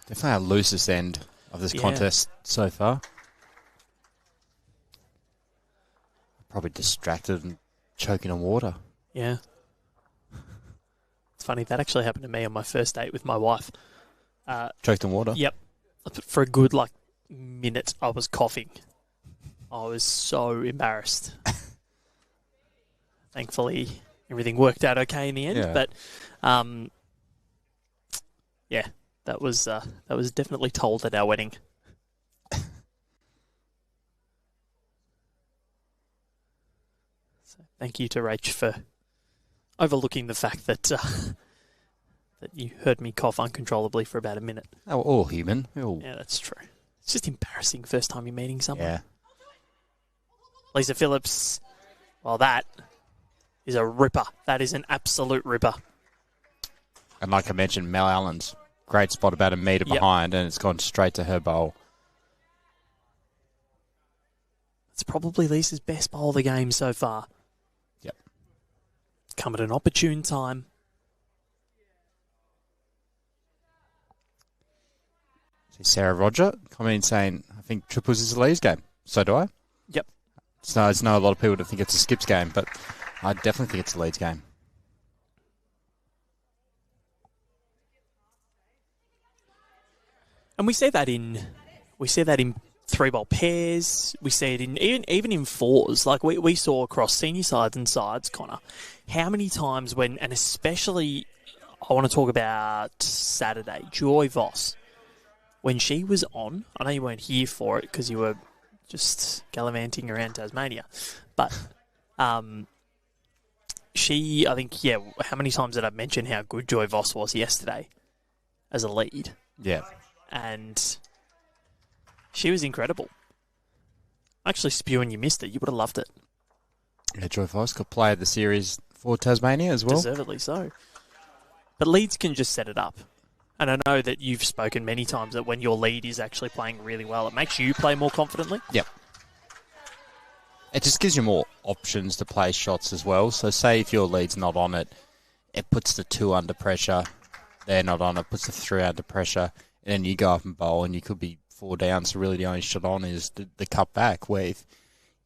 B: Definitely our loosest end of this contest so far. Probably distracted and choking on water.
A: Yeah. It's funny, that actually happened to me on my first date with my wife.
B: Choked on water?
A: Yep. For a good, minute, I was coughing. I was so embarrassed. Thankfully, everything worked out okay in the end.
B: Yeah.
A: But, yeah, that was definitely told at our wedding. So thank you to Rach for overlooking the fact that that you heard me cough uncontrollably for about a minute.
B: Oh, we're all human.
A: Yeah, that's true. It's just embarrassing first time you're meeting someone.
B: Yeah.
A: Lisa Phillips, well, that is a ripper. That is an absolute ripper.
B: And like I mentioned, Mel Allen's great spot about a metre behind, and it's gone straight to her bowl.
A: It's probably Lisa's best bowl of the game so far.
B: Yep.
A: Come at an opportune time.
B: See Sarah Roger commenting saying, I think triples is a Lee's game. So do I.
A: Yep.
B: So I know a lot of people that think it's a Skips game, but I definitely think it's a Leeds game.
A: And we see that in 3-bowl pairs. We see it in even in fours. Like we saw across senior sides and sides, Connor. How many times when, and especially I want to talk about Saturday, Joy Voss. When she was on, I know you weren't here for it because you were just gallivanting around Tasmania, but she, I think, how many times did I mention how good Joy Voss was yesterday as a lead?
B: Yeah.
A: And she was incredible. Actually, spewing you missed it. You would have loved it.
B: Yeah, Joy Voss got player of the series for Tasmania as well.
A: Deservedly so. But leads can just set it up. And I know that you've spoken many times that when your lead is actually playing really well, it makes you play more confidently.
B: Yep. It just gives you more options to play shots as well. So say if your lead's not on it, it puts the 2 under pressure. They're not on it, puts the 3 under pressure. And then you go up and bowl and you could be 4 down. So really the only shot on is the cut back, where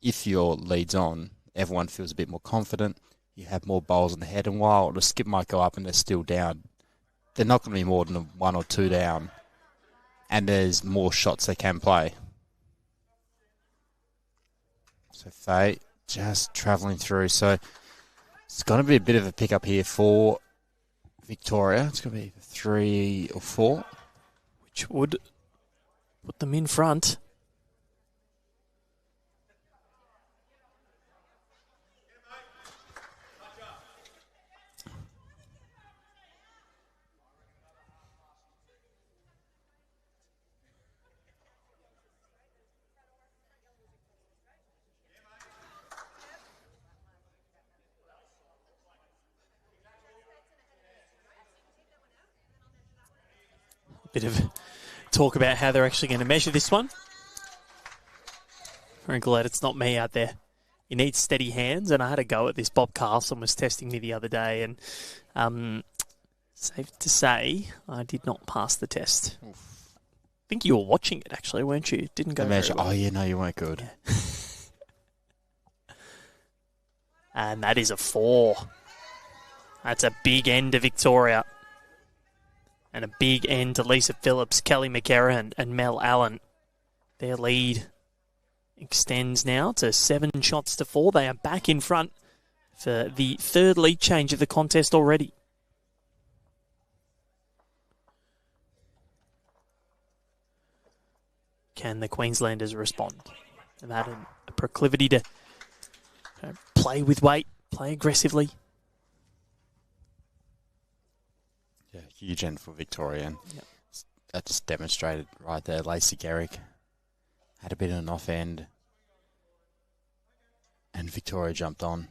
B: if your lead's on, everyone feels a bit more confident. You have more bowls on the head. And while the skip might go up and they're still down, they're not going to be more than 1 or 2 down. And there's more shots they can play. So Fay just travelling through. So it's going to be a bit of a pickup here for Victoria. It's going to be 3 or 4.
A: Which would put them in front. Bit of talk about how they're actually going to measure this one. Very glad it's not me out there. You need steady hands, and I had a go at this. Bob Carlson was testing me the other day, and safe to say, I did not pass the test. Oof. I think you were watching it, actually, weren't you? It didn't go very well.
B: Oh, yeah, no, you weren't good.
A: Yeah. And that is a 4. That's a big end to Victoria. And a big end to Lisa Phillips, Kelly McKerra and Mel Allen. Their lead extends now to 7 shots to 4. They are back in front for the 3rd lead change of the contest already. Can the Queenslanders respond? They've had a proclivity to play with weight, play aggressively.
B: Yeah, huge end for Victoria. And that just demonstrated right there. Lacey Garrick had a bit of an off end. And Victoria jumped on.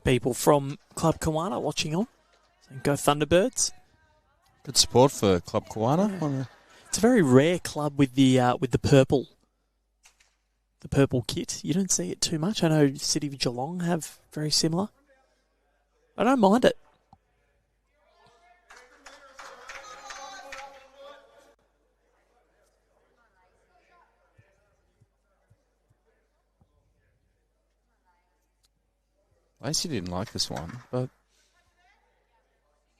A: People from Club Kiwana watching on. So go Thunderbirds.
B: Good support for Club Kiwana.
A: It's a very rare club with the purple the purple kit. You don't see it too much. I know City of Geelong have very similar. I don't mind it.
B: Lacey didn't like this one, but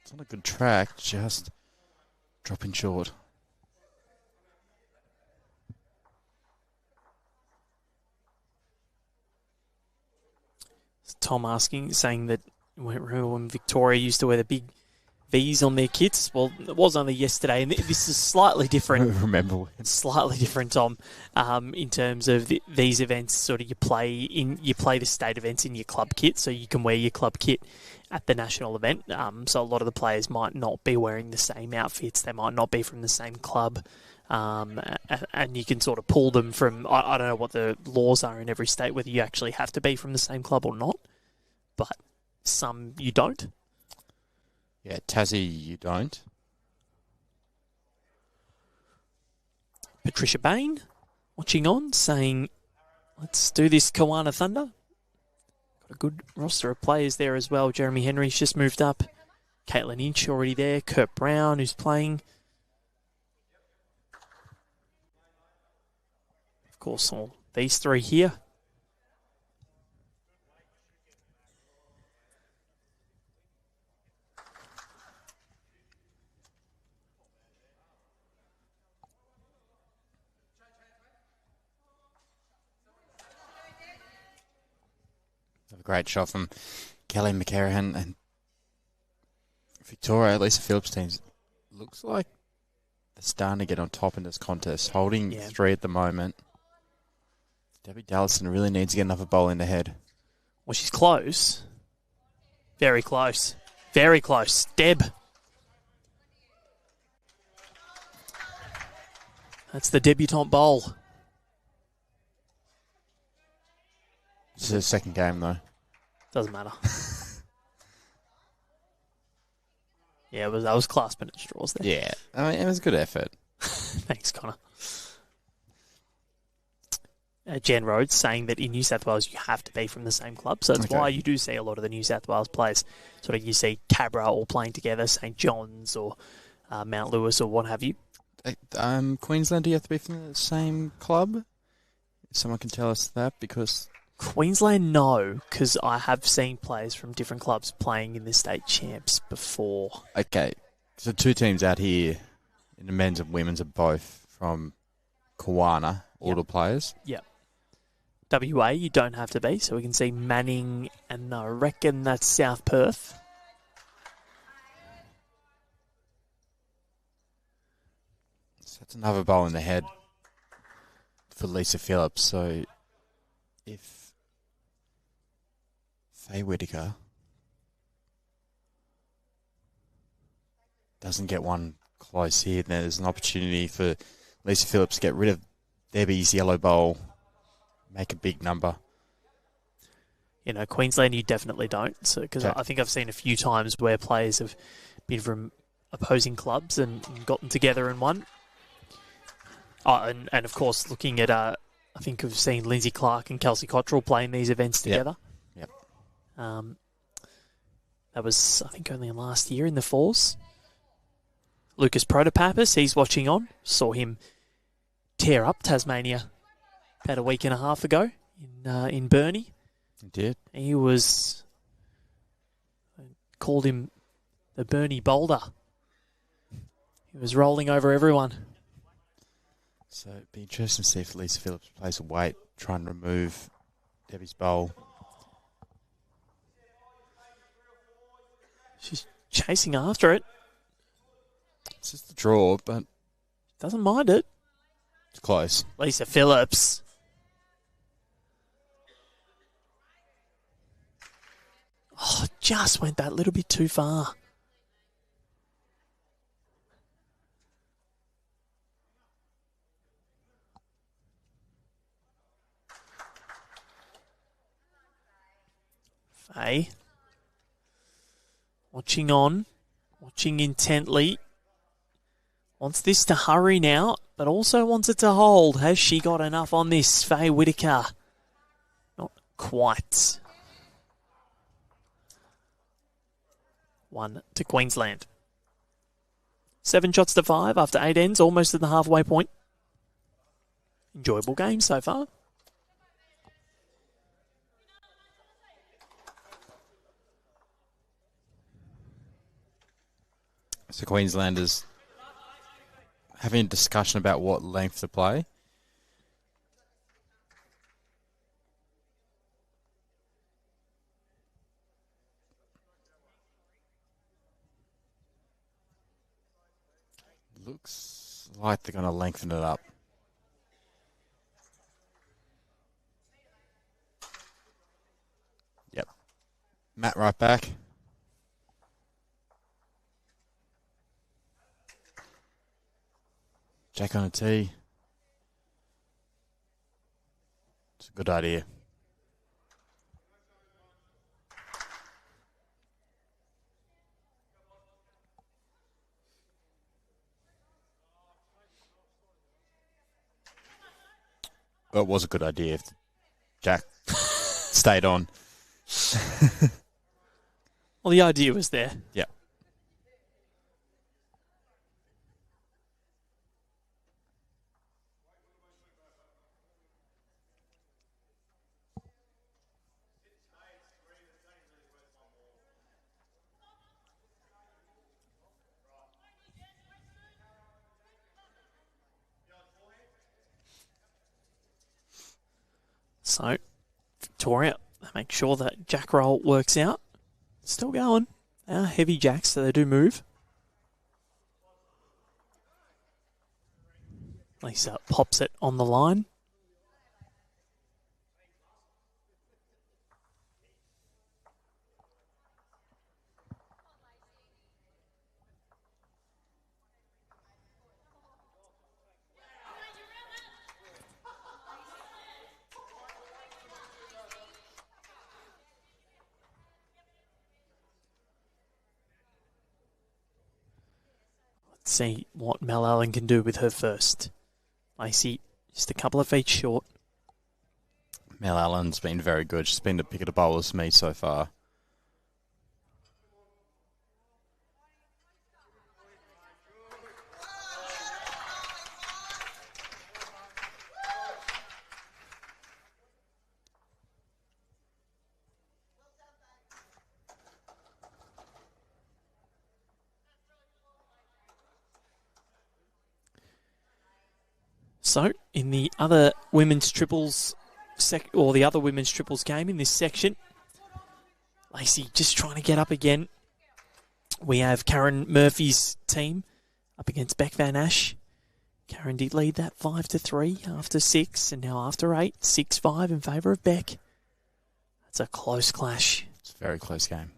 B: it's on a good track, just dropping short.
A: Tom saying that when Victoria used to wear the big V's on their kits, well, it was only yesterday, and this is slightly different.
B: Remember when?
A: Slightly different, Tom, in terms of these events. Sort of you play the state events in your club kit, so you can wear your club kit at the national event. So a lot of the players might not be wearing the same outfits. They might not be from the same club. And you can sort of pull them from, I don't know what the laws are in every state, whether you actually have to be from the same club or not, but some you don't.
B: Yeah, Tassie, you don't.
A: Patricia Bain watching on, saying, let's do this Kiwana Thunder. Got a good roster of players there as well. Jeremy Henry's just moved up. Caitlin Inch already there. Kurt Brown, who's playing. Of course, all these three here.
B: A great shot from Kelly McCarahan and Victoria. Lisa Phillips teams looks like they're starting to get on top in this contest, holding 3 at the moment. Debbie Dallison really needs to get another bowl in the head.
A: Well, she's close. Very close. Very close. Deb. That's the debutante bowl.
B: This is her second game, though.
A: Doesn't matter. Yeah, that was clasping at straws there.
B: Yeah, I mean, it was a good effort.
A: Thanks, Connor. Jen Rhodes saying that in New South Wales you have to be from the same club, so that's why you do see a lot of the New South Wales players. Sort of you see Cabra all playing together, St John's or Mount Lewis or what have you.
B: Queensland, do you have to be from the same club? If someone can tell us that, because
A: Queensland, no, because I have seen players from different clubs playing in the state champs before.
B: Okay, so 2 teams out here in the men's and women's are both from Kiwana, all the players.
A: Yep. WA, you don't have to be, so we can see Manning, and I reckon that's South Perth.
B: So that's another bowl in the head for Lisa Phillips. So if Fay Whittaker doesn't get one close here, then there's an opportunity for Lisa Phillips to get rid of Debbie's yellow bowl, make a big number.
A: You know, Queensland, you definitely don't. So, because I think I've seen a few times where players have been from opposing clubs and gotten together and won. Oh, and of course, looking at, I think I've seen Lindsay Clark and Kelsey Cottrell playing these events together.
B: Yep.
A: That was, I think, only last year in the Falls. Lucas Protopapas, he's watching on. Saw him tear up Tasmania about a week and a half ago in Burnie.
B: He did.
A: He was, called him the Burnie Boulder. He was rolling over everyone.
B: So it'd be interesting to see if Lisa Phillips plays a weight, try and remove Debbie's bowl.
A: She's chasing after it.
B: It's just a draw, but
A: doesn't mind it.
B: It's close.
A: Lisa Phillips. Oh, just went that little bit too far. Fay. Watching on. Watching intently. Wants this to hurry now. but also wants it to hold. Has she got enough on this, Fay Whittaker? Not quite. 1 to Queensland. 7 shots to 5 after 8 ends, almost at the halfway point. Enjoyable game so far.
B: So Queenslanders having a discussion about what length to play. Looks like they're going to lengthen it up. Yep. Matt right back. Jack on a tee. It's a good idea. Well, it was a good idea if Jack stayed on.
A: Well, the idea was there.
B: Yeah.
A: So, Victoria, make sure that jack roll works out. Still going. They are heavy jacks, so they do move. Lisa pops it on the line. See what Mel Allen can do with her first. Lacey, just a couple of feet short.
B: Mel Allen's been very good. She's been the pick of the bowlers for me so far.
A: So, in the other women's triples the other women's triples game in this section, Lacey just trying to get up again. We have Karen Murphy's team up against Beck Van Ash. Karen did lead that 5-3 after 6, and now after 8, 6-5 in favour of Beck. That's a close clash.
B: It's a very close game.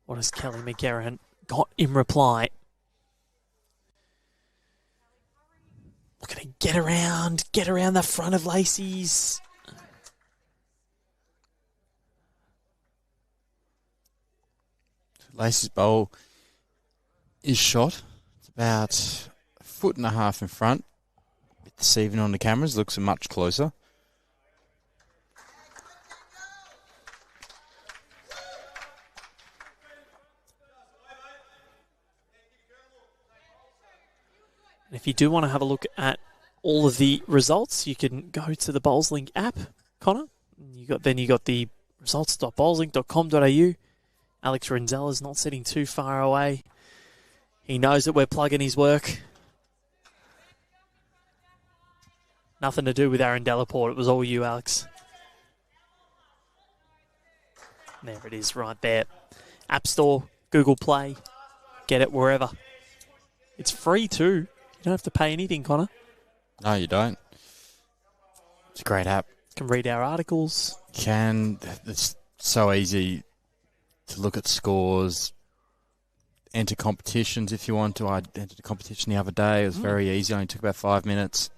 A: What has Kelly McGarren got in reply? Looking to get around the front of Lacey's.
B: Lacey's bowl is shot. It's about a foot and a half in front. A bit deceiving on the cameras. Looks much closer.
A: And if you do want to have a look at all of the results, you can go to the BowlsLink app, Connor. You got the results.bowlslink.com.au. Alex Renzella's not sitting too far away. He knows that we're plugging his work. Nothing to do with Aaron Delaport. It was all you, Alex. There it is right there. App Store, Google Play. Get it wherever. It's free too. You don't have to pay anything, Connor.
B: No, you don't. It's a great app.
A: You can read our articles.
B: It's so easy to look at scores, enter competitions if you want to. I entered a competition the other day. It was very easy. Only took about 5 minutes.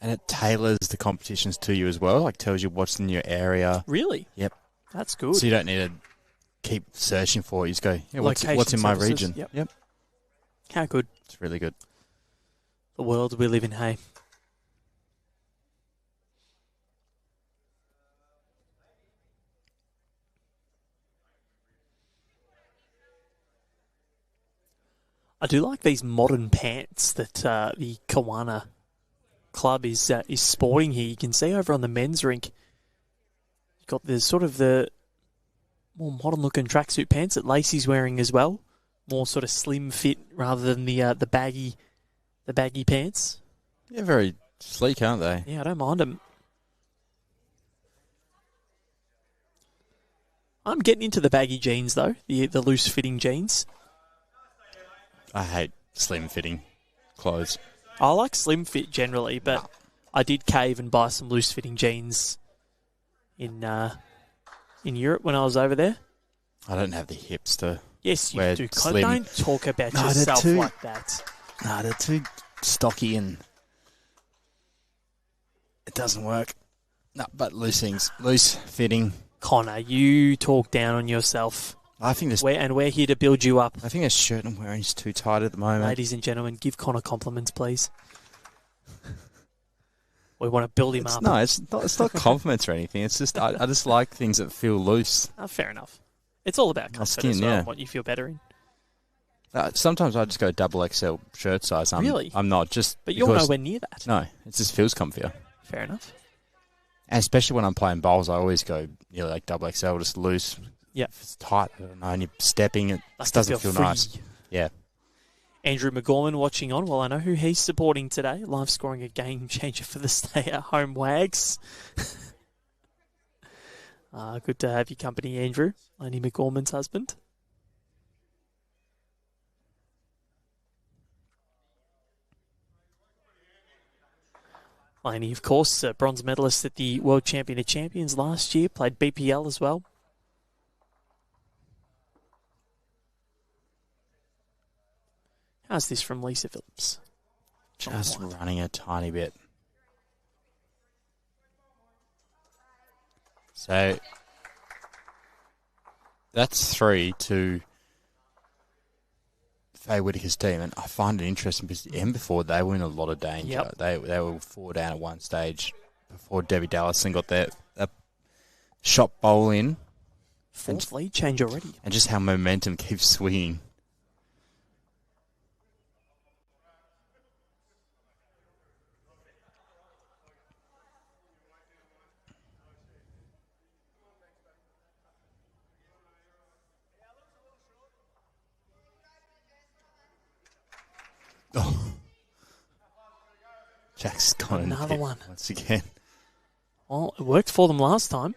B: And it tailors the competitions to you as well. Like tells you what's in your area.
A: Really?
B: Yep.
A: That's good.
B: So you don't need to keep searching for it. You just go, yeah, what's in my
A: services.
B: region?
A: Yep. How good.
B: It's really good.
A: The world we live in, hey. I do like these modern pants that the Kawana club is sporting here. You can see over on the men's rink, you've got the sort of the more modern looking tracksuit pants that Lacey's wearing as well. More sort of slim fit rather than the baggy pants.
B: Yeah, very sleek, aren't they?
A: Yeah, I don't mind them. I'm getting into the baggy jeans though, the loose fitting jeans.
B: I hate slim fitting clothes.
A: I like slim fit generally, but I did cave and buy some loose fitting jeans in Europe when I was over there.
B: I don't have the hips to.
A: Yes, you
B: wear
A: do.
B: slim.
A: Don't talk about
B: No,
A: yourself like that.
B: No, they're too stocky and it doesn't work. No, but loose fitting.
A: Connor, you talk down on yourself.
B: I think this.
A: We're here to build you up.
B: I think this shirt I'm wearing is too tight at the moment.
A: Ladies and gentlemen, give Connor compliments, please. We want to build him up.
B: No, it's not compliments or anything. It's just I just like things that feel loose.
A: Fair enough. It's all about comfort
B: skin,
A: as well,
B: yeah.
A: and what you feel better in.
B: Sometimes I just go double XL shirt size.
A: Really?
B: I'm not just.
A: But you're nowhere near that.
B: No, it just feels comfier.
A: Fair enough.
B: And especially when I'm playing bowls, I always go nearly like double XL, just loose.
A: Yeah.
B: If it's tight, I don't know, and you're stepping, it
A: Like
B: just doesn't feel
A: free.
B: nice. Yeah.
A: Andrew McGorman watching on. Well, I know who he's supporting today. Live scoring a game changer for the stay-at-home Wags. Good to have your company, Andrew. Laney McGorman's husband. Laney, of course, a bronze medalist at the World Champion of Champions last year. Played BPL as well. How's this from Lisa Phillips?
B: Just running a tiny bit. So that's 3 to Fay Whittaker's team, and I find it interesting because before they were in a lot of danger.
A: Yep.
B: They were 4 down at one stage before Debbie Dallison got that shot bowl in.
A: Fourth lead change already.
B: And just how momentum keeps swinging. Oh. Jack's gone
A: Another one.
B: once again.
A: Well, it worked for them last time.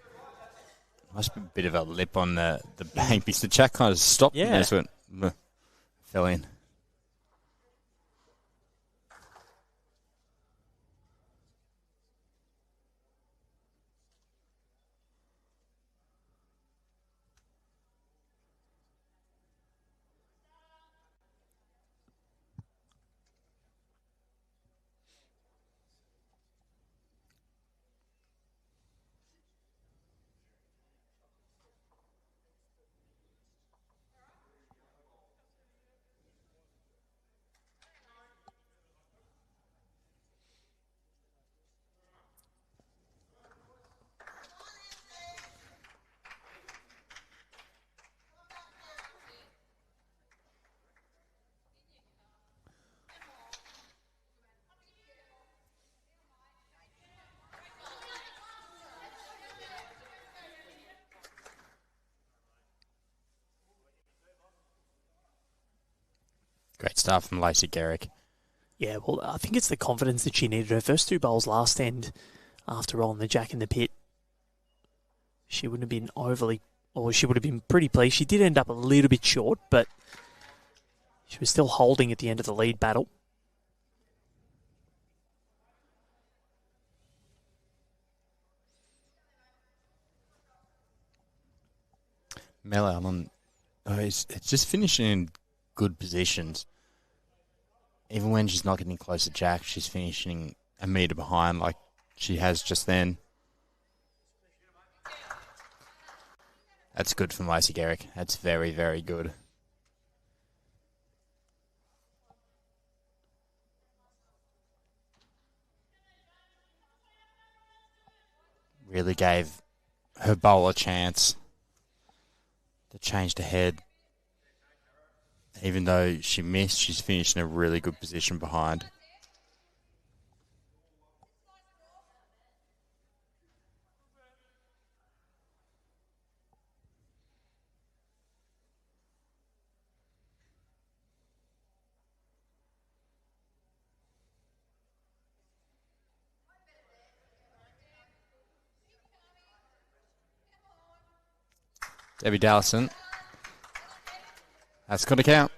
B: Must be a bit of a lip on the bank because the Jack kind of stopped and just went, fell in. Great stuff from Lacey Garrick.
A: Yeah, well, I think it's the confidence that she needed. Her first 2 bowls last end, after rolling the jack in the pit, she wouldn't have been she would have been pretty pleased. She did end up a little bit short, but she was still holding at the end of the lead battle.
B: Mel Allen, it's just finishing in good positions. Even when she's not getting close to Jack, she's finishing a metre behind like she has just then. That's good from Lacey Garrick. That's very, very good. Really gave her bowl a chance to change the head. Even though she missed, she's finished in a really good position behind. Debbie Dallison. That's got to count.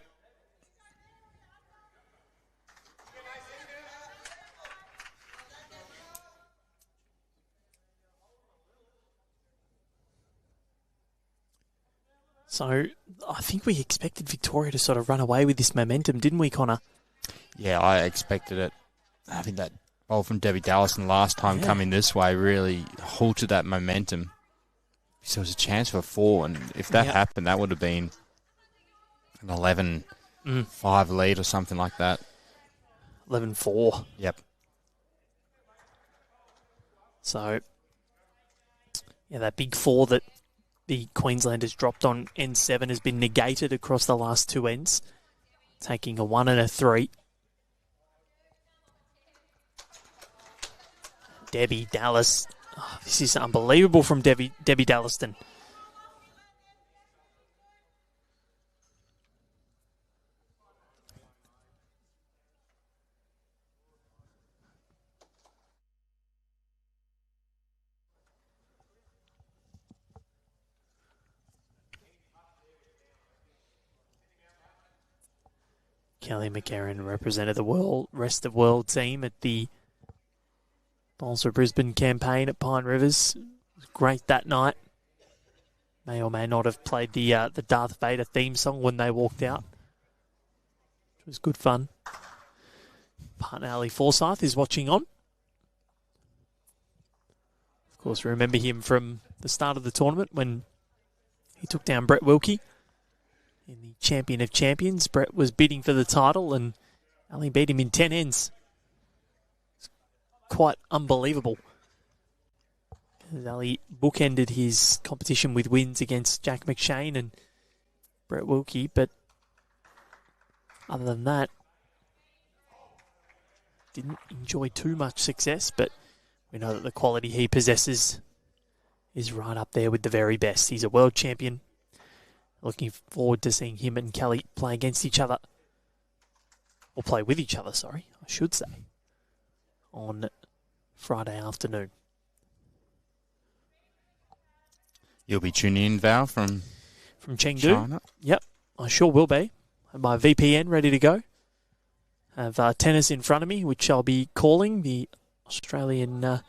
A: So I think we expected Victoria to sort of run away with this momentum, didn't we, Connor?
B: Yeah, I expected it. I think that bowl from Debbie Dallison last time coming this way really halted that momentum. So there was a chance for 4, and if that happened, that would have been an 11-5 lead or something like that.
A: 11-4.
B: Yep.
A: So, yeah, that big 4 that the Queenslanders dropped on N7 has been negated across the last 2 ends, taking a 1 and a 3. Debbie Dallas. Oh, this is unbelievable from Debbie Dallaston. Kelly McCarron represented the rest of world team at the Bowls for Brisbane campaign at Pine Rivers. It was great that night. May or may not have played the Darth Vader theme song when they walked out. It was good fun. Partner Ali Forsyth is watching on. Of course, remember him from the start of the tournament when he took down Brett Wilkie in the Champion of Champions. Brett was bidding for the title and Ali beat him in 10 ends. Quite unbelievable. Ali bookended his competition with wins against Jack McShane and Brett Wilkie, but other than that, didn't enjoy too much success, but we know that the quality he possesses is right up there with the very best. He's a world champion. Looking forward to seeing him and Kelly play against each other. Or play with each other, sorry, I should say. On Friday afternoon.
B: You'll be tuning in, Val, from
A: Chengdu.
B: China?
A: Yep, I sure will be. Have my VPN ready to go. Have tennis in front of me, which I'll be calling the Australian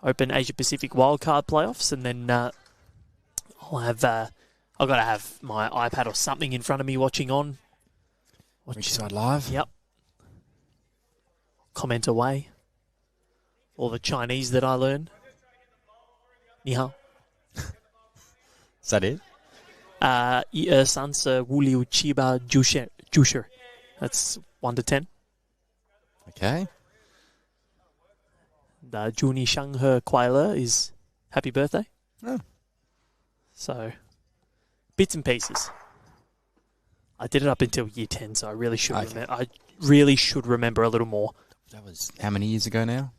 A: Open Asia Pacific Wildcard Playoffs, and then I'll have I've got to have my iPad or something in front of me watching on.
B: RINKSIDE Live?
A: Yep. Comment away. All the Chinese that I learn. Ni hao.
B: Is that it?
A: 1、2、3、4、5、6、7、8、9、10. That's 1 to 10.
B: Okay.
A: The 祝你生日快乐 is happy birthday.
B: Oh.
A: So, bits and pieces. I did it up until year 10, so I really should remember a little more.
B: That was how many years ago now?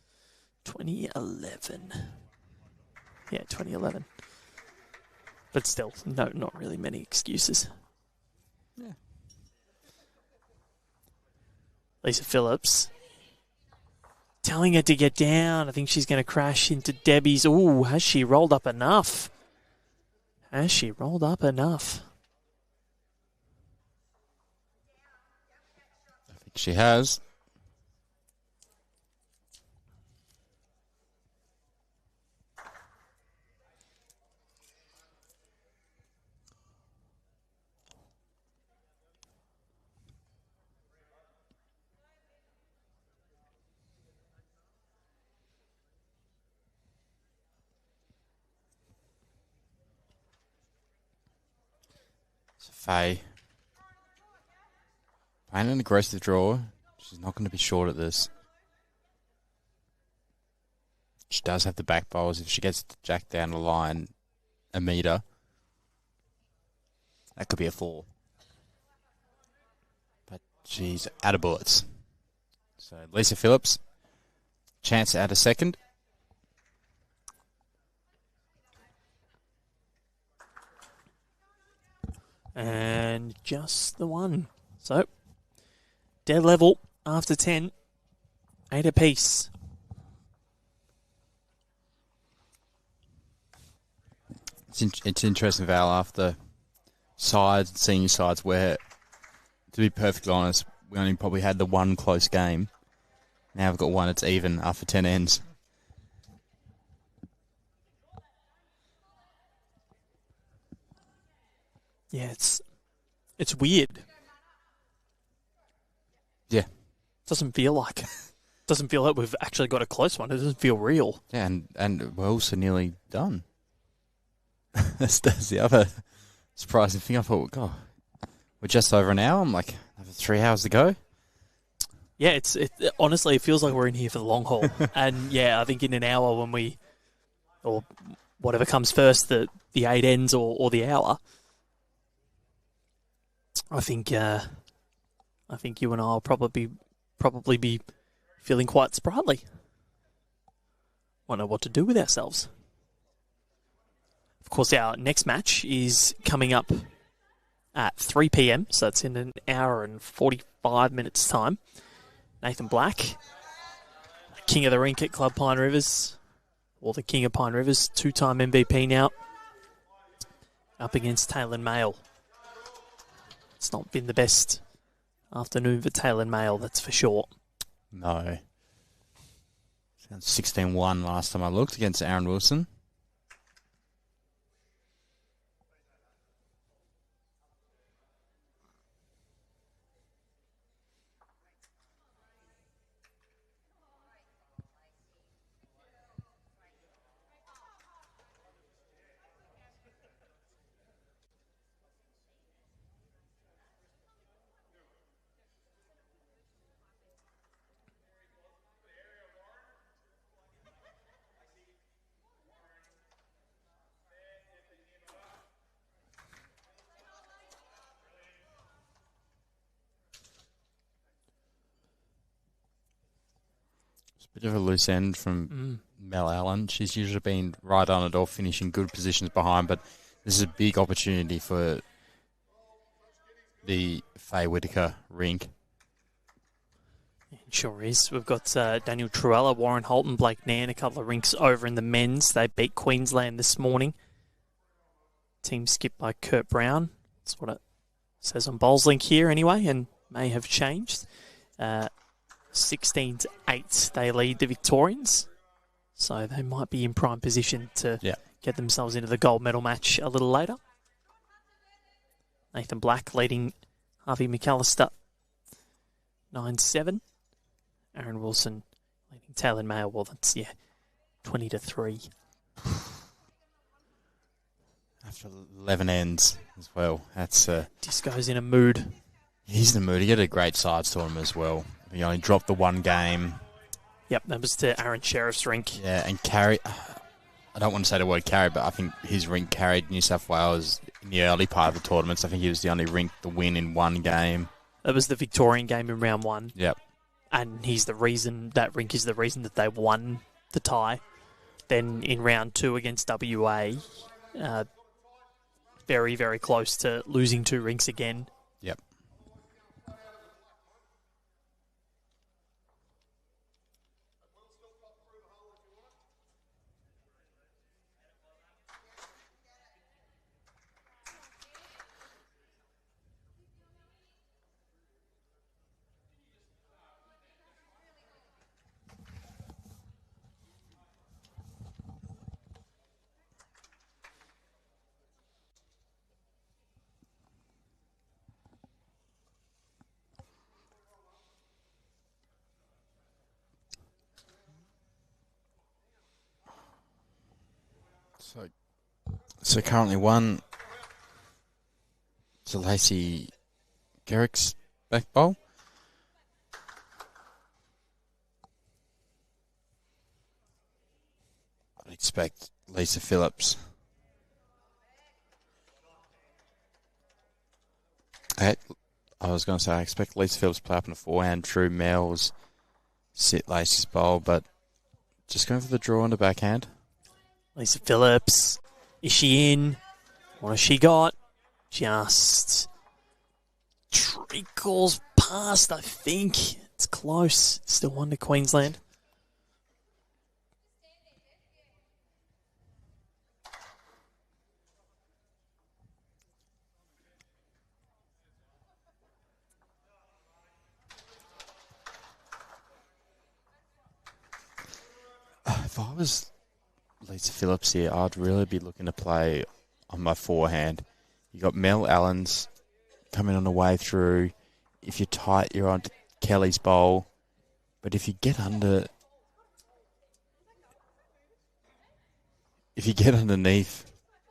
A: 2011. Yeah, 2011. But still, no, not really many excuses.
B: Yeah.
A: Lisa Phillips. Telling her to get down. I think she's going to crash into Debbie's. Ooh, has she rolled up enough? Has she rolled up enough?
B: I think she has. Fay. Playing an aggressive draw. She's not going to be short at this. She does have the back bowls. If she gets jacked down the line a metre, that could be a 4. But she's out of bullets. So Lisa Phillips, chance to add a second.
A: And just the one. So, dead level after 10. 8 apiece.
B: It's interesting, Val, after sides, senior sides, where, to be perfectly honest, we only probably had the one close game. Now we've got one that's even after 10 ends.
A: Yeah, it's weird.
B: Yeah.
A: Doesn't feel like we've actually got a close one. It doesn't feel real.
B: Yeah, and we're also nearly done. that's the other surprising thing. I thought, God, we're just over an hour. I'm like, another 3 hours to go.
A: Yeah, honestly, it feels like we're in here for the long haul. And yeah, I think in an hour when or whatever comes first, the 8 ends or the hour, I think you and I will probably be feeling quite sprightly. Wonder what to do with ourselves. Of course, our next match is coming up at 3 p.m, so it's in an hour and 45 minutes' time. Nathan Black, King of the Rink at Club Pine Rivers, or the King of Pine Rivers, 2-time MVP now, up against Taylor Mail. It's not been the best afternoon for Taylor Mail, that's for sure.
B: No. Sounds 16-1 last time I looked against Aaron Wilson. Bit of a loose end from Mel Allen. She's usually been right on it or finishing good positions behind, but this is a big opportunity for the Fay Whittaker rink.
A: It sure is. We've got Daniel Truella, Warren Holton, Blake Nairn, a couple of rinks over in the men's. They beat Queensland this morning. Team skipped by Kurt Brown. That's what it says on BowlsLink here anyway, and may have changed. 16-8, they lead the Victorians. So they might be in prime position to get themselves into the gold medal match a little later. Nathan Black leading Harvey McAllister 9-7. Aaron Wilson leading Taylor Mayo. Well, that's 20-3.
B: After 11 ends as well. That's
A: Disco's in a mood.
B: He's in the mood. He had a great sides to him as well. He only dropped the one game.
A: Yep, that was to Aaron Sheriff's rink.
B: Yeah, and carry. I don't want to say the word carry, but I think his rink carried New South Wales in the early part of the tournaments. I think he was the only rink to win in one game.
A: That was the Victorian game in round 1.
B: Yep.
A: And that rink is the reason that they won the tie. Then in round 2 against WA, very, very close to losing 2 rinks again.
B: Yep. So currently one. So Lacey Garrick's back bowl. I'd expect Lisa Phillips. I was going to say I expect Lisa Phillips to play up in a forehand. True Mel's sit Lacey's bowl, but just going for the draw on the backhand.
A: Lisa Phillips, is she in? What has she got? Just trickles past, I think. It's close. Still one to Queensland.
B: If I was Lisa Phillips here, I'd really be looking to play on my forehand. You got Mel Allen's coming on the way through. If you're tight, you're on Kelly's bowl. But if you get underneath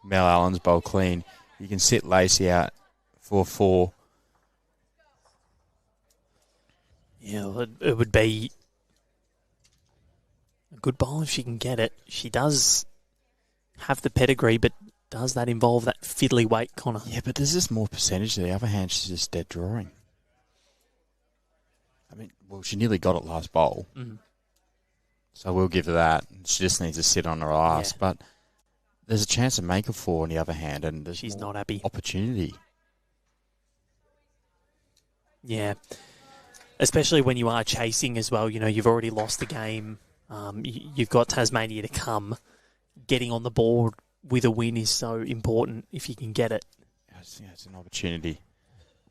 B: Mel Allen's bowl clean, you can sit Lacey out for 4.
A: Yeah, it would be a good bowl if she can get it. She does have the pedigree, but does that involve that fiddly weight, Connor?
B: Yeah, but there's just more percentage. The other hand, she's just dead drawing. I mean, well, she nearly got it last bowl.
A: Mm.
B: So we'll give her that. She just needs to sit on her ass. Yeah. But there's a chance to make a 4 on the other hand, and there's
A: she's not happy.
B: Opportunity.
A: Yeah. Especially when you are chasing as well. You know, you've already lost the game. You've got Tasmania to come. Getting on the board with a win is so important if you can get it.
B: It's an opportunity.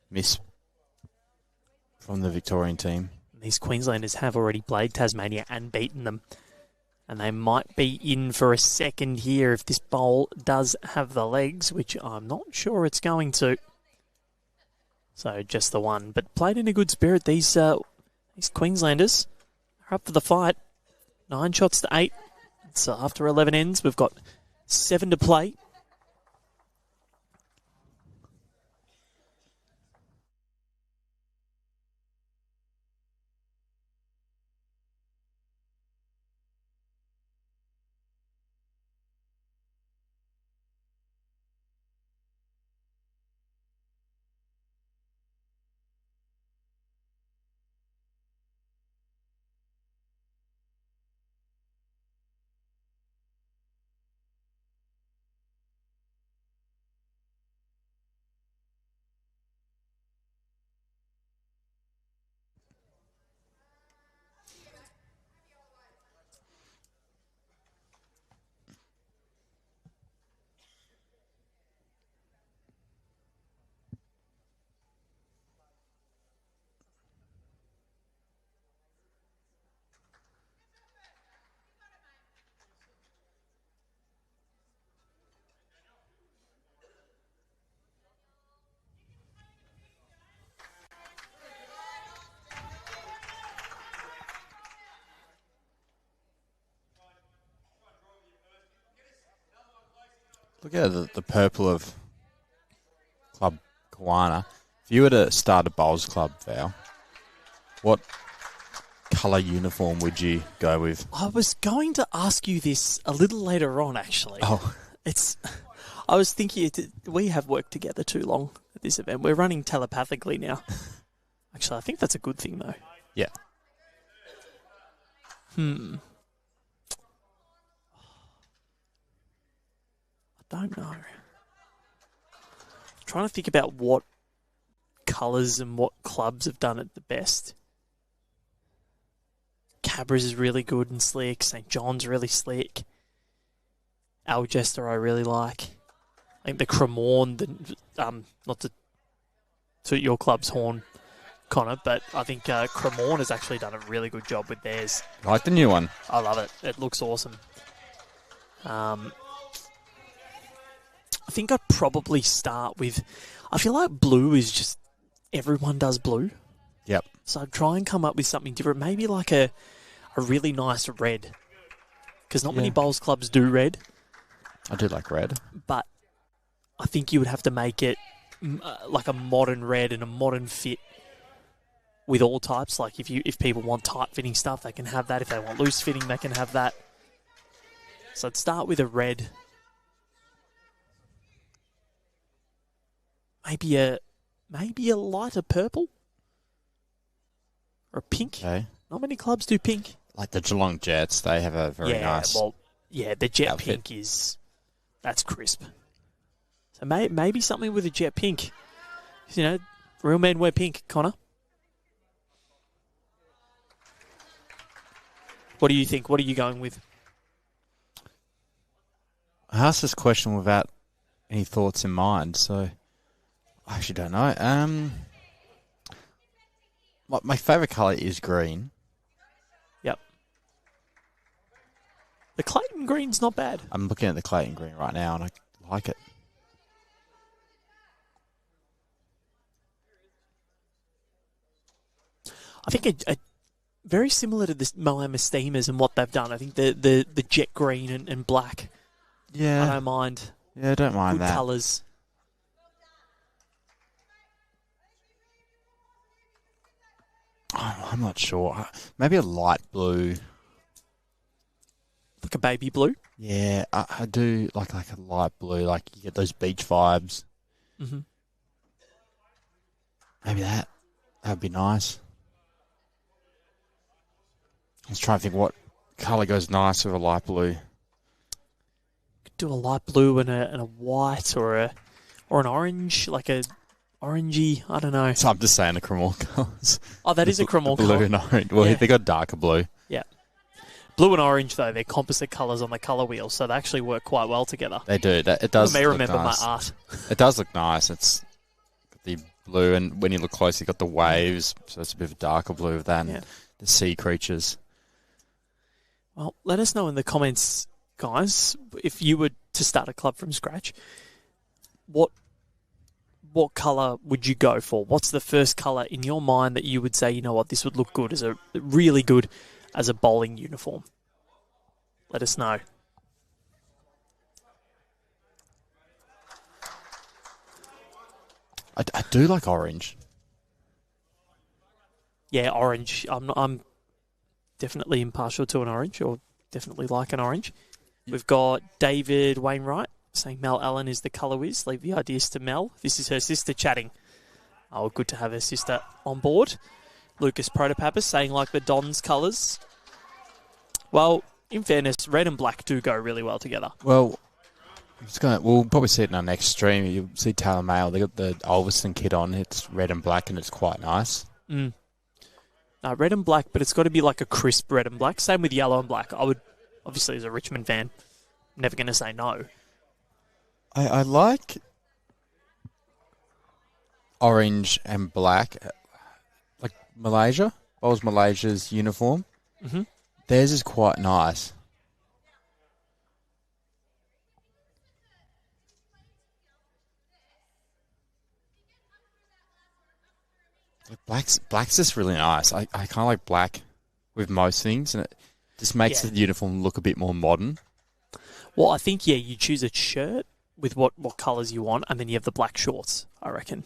B: Miss from the Victorian team.
A: These Queenslanders have already played Tasmania and beaten them. And they might be in for a second here if this bowl does have the legs, which I'm not sure it's going to. So just the one. But played in a good spirit. These Queenslanders are up for the fight. 9 shots to 8. So after 11 ends, we've got 7 to play.
B: Look at the purple of Club Kiwana. If you were to start a bowls club, Val, what colour uniform would you go with?
A: I was going to ask you this a little later on, actually.
B: Oh.
A: I was thinking, we have worked together too long at this event. We're running telepathically now. Actually, I think that's a good thing, though.
B: Yeah.
A: I don't know. I'm trying to think about what colours and what clubs have done it the best. Cabra's is really good and slick. St. John's really slick. Algester I really like. I think the Cremorne, not to toot your club's horn, Connor, but I think Cremorne has actually done a really good job with theirs.
B: I like the new one.
A: I love it. It looks awesome. I think I'd probably start with, I feel like blue is just, everyone does blue.
B: Yep.
A: So I'd try and come up with something different, maybe like a really nice red. Because not many bowls clubs do red.
B: I do like red.
A: but I think you would have to make it like a modern red and a modern fit with all types. Like if people want tight fitting stuff, they can have that. If they want loose fitting, they can have that. So I'd start with a red. Maybe a lighter purple or a pink.
B: Okay.
A: Not many clubs do pink.
B: Like the Geelong Jets, they have a very nice.
A: Well, the jet
B: outfit.
A: pink that's crisp. So maybe something with a jet pink. You know, real men wear pink, Connor. What do you think? What are you going with?
B: I asked this question without any thoughts in mind, so I actually don't know. My favourite colour is green.
A: Yep. The Clayton green's not bad.
B: I'm looking at the Clayton green right now, and I like it.
A: I think a very similar to the Moama Steamers and what they've done. I think the jet green and black.
B: Yeah.
A: I don't mind.
B: Yeah, I don't mind
A: Good
B: that.
A: colours.
B: I'm not sure. Maybe a light blue.
A: Like a baby blue.
B: Yeah, I do like a light blue. Like you get those beach vibes.
A: Mm-hmm.
B: Maybe that would be nice. I was trying to think what colour goes nice with a light blue.
A: Could do a light blue and a white or an orange, like a orangey. I don't know.
B: So I'm just saying the Cremor colours.
A: Oh, that is a Cremor
B: Blue
A: colour.
B: and orange. Well,
A: Yeah.
B: they got darker blue.
A: Yeah. Blue and orange, though, they're composite colours on the colour wheel, so they actually work quite well together.
B: They do. It does.
A: You may
B: look
A: remember
B: nice.
A: my art.
B: It does look nice. It's got the blue, and when you look close, you've got the waves, so it's a bit of a darker blue of that, and
A: Yeah.
B: the sea creatures.
A: Well, let us know in the comments, guys, if you were to start a club from scratch, what colour would you go for? What's the first colour in your mind that you would say, you know what, this would look good really good as a bowling uniform? Let us know.
B: I do like orange.
A: Yeah, orange. I'm definitely impartial to an orange, or definitely like an orange. We've got David Wainwright saying Mel Allen is the colour whiz. Leave the ideas to Mel. This is her sister chatting. Oh, good to have her sister on board. Lucas Protopappas saying like the Dons colours. Well, in fairness, red and black do go really well together.
B: Well, we'll probably see it in our next stream. You'll see Taylor Mail. They got the Ulverson kit on. It's red and black, and it's quite nice.
A: No, red and black, but it's got to be like a crisp red and black. Same with yellow and black. I would, obviously, as a Richmond fan, never going to say no.
B: I like orange and black, like Malaysia. Bowls Malaysia's uniform.
A: Mm-hmm.
B: Theirs is quite nice. Black's just really nice. I kind of like black with most things, and it just makes the uniform look a bit more modern.
A: Well, I think, you choose a shirt with what colours you want, and then you have the black shorts, I reckon.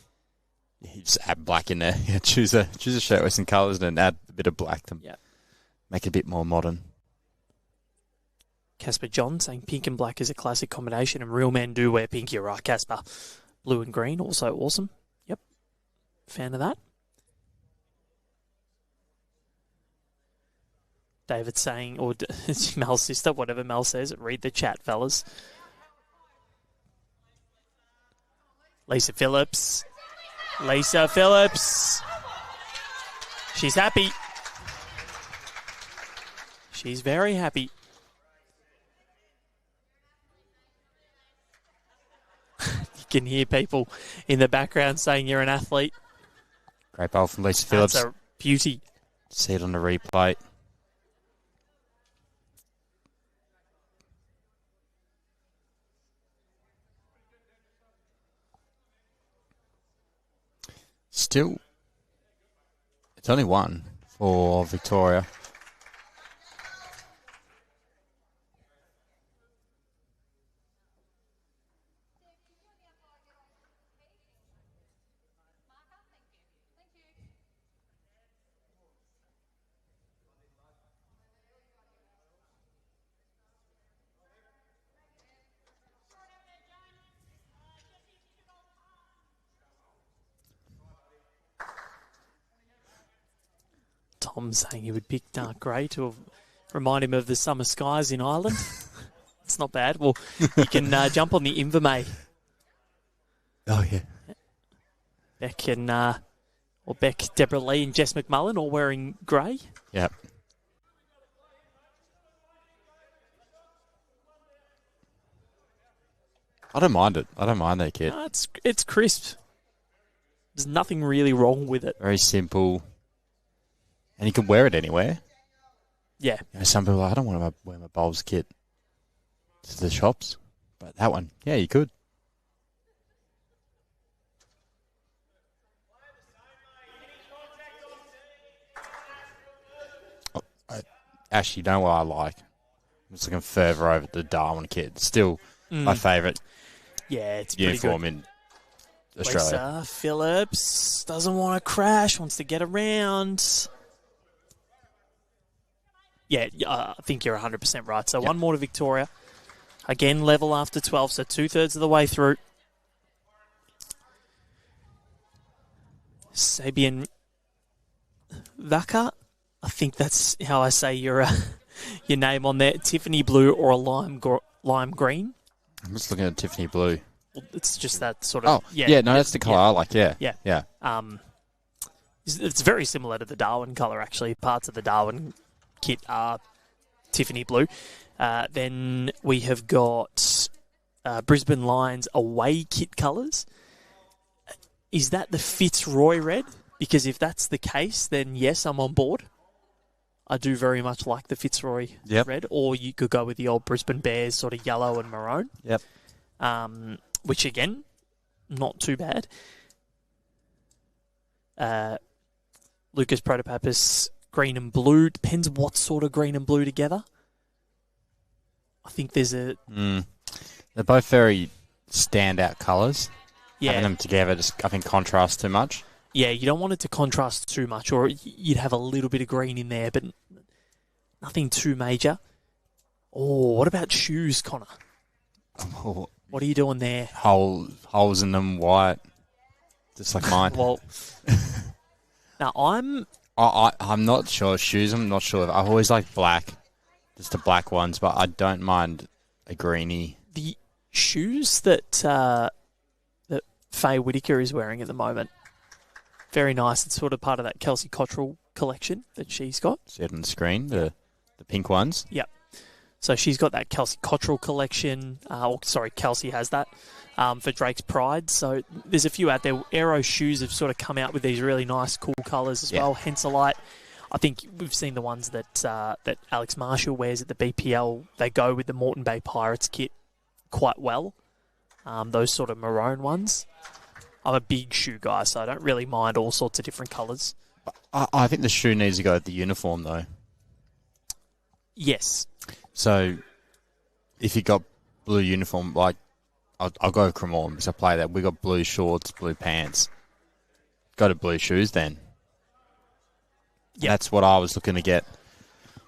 B: You just add black in there. Yeah, choose a shirt with some colours and then add a bit of black to make it a bit more modern.
A: Casper John saying pink and black is a classic combination, and real men do wear pink. You're right, Casper. Blue and green, also awesome. Yep. Fan of that. David saying, or it's Mel's sister, whatever Mel says, read the chat, fellas. Lisa Phillips. She's happy. She's very happy. You can hear people in the background saying you're an athlete.
B: Great bowl from Lisa Phillips.
A: That's a beauty.
B: See it on the replay. Still, it's only one for Victoria.
A: Tom saying he would pick dark grey to remind him of the summer skies in Ireland. It's not bad. Well, you can jump on the Invermay.
B: Oh, yeah.
A: Beck, Deborah Lee and Jess McMullen all wearing grey.
B: Yep. I don't mind it. I don't mind that kit.
A: No, it's crisp. There's nothing really wrong with it.
B: Very simple. And you can wear it anywhere.
A: Yeah.
B: You know, some people are like, I don't want to wear my Bowls kit to the shops. But that one, yeah, you could. Actually, you know what I like? I'm just looking further over the Darwin kit. Still my favourite
A: it's
B: uniform in Australia.
A: Lisa Phillips doesn't want to crash, wants to get around. Yeah, I think you're 100% right. So one more to Victoria. Again, level after 12, so 2/3 of the way through. Sabian Vaka, I think that's how I say your name on there. Tiffany blue or a lime green.
B: I'm just looking at Tiffany blue.
A: It's just that sort of...
B: that's the colour I like, yeah.
A: It's very similar to the Darwin colour, actually. Parts of the Darwin kit are Tiffany blue. Then we have got Brisbane Lions away kit colours. Is that the Fitzroy red? Because if that's the case, then yes, I'm on board. I do very much like the Fitzroy red. Or you could go with the old Brisbane Bears sort of yellow and maroon.
B: Yep.
A: Which, again, not too bad. Lucas Protopapis, green and blue. Depends what sort of green and blue together. I think there's a...
B: They're both very standout colours.
A: Yeah.
B: Having them together just, I think, contrasts too much.
A: Yeah, you don't want it to contrast too much, or you'd have a little bit of green in there, but nothing too major. Oh, what about shoes, Connor?
B: Oh,
A: what are you doing there?
B: Holes in them, white, just like mine.
A: Well, now
B: I'm not sure. Shoes, I'm not sure. I've always liked black, just the black ones, but I don't mind a greenie.
A: The shoes that Fay Whittaker is wearing at the moment, very nice. It's sort of part of that Kelsey Cottrell collection that she's got.
B: See it on the screen, the pink ones.
A: Yep. So she's got that Kelsey Cottrell collection. Kelsey has that for Drake's Pride. So there's a few out there. Aero shoes have sort of come out with these really nice, cool colours as well. Henselite. I think we've seen the ones that Alex Marshall wears at the BPL. They go with the Moreton Bay Pirates kit quite well. Those sort of maroon ones. I'm a big shoe guy, so I don't really mind all sorts of different colours.
B: I think the shoe needs to go with the uniform, though.
A: Yes.
B: So, if you got blue uniform, like, I'll go with Cremorne because I play that. We got blue shorts, blue pants. Go to blue shoes then. Yep. That's what I was looking to get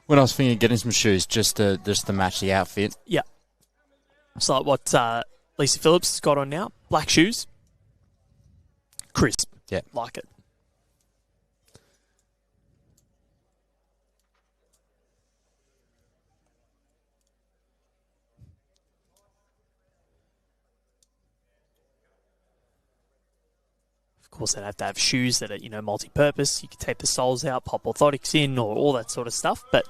B: when I was thinking of getting some shoes just to match the outfit.
A: Yeah. So what Lisa Phillips has got on now, black shoes. Crisp.
B: Yeah.
A: Like it. Of course, they'd have to have shoes that are, multi-purpose. You could take the soles out, pop orthotics in, or all that sort of stuff. But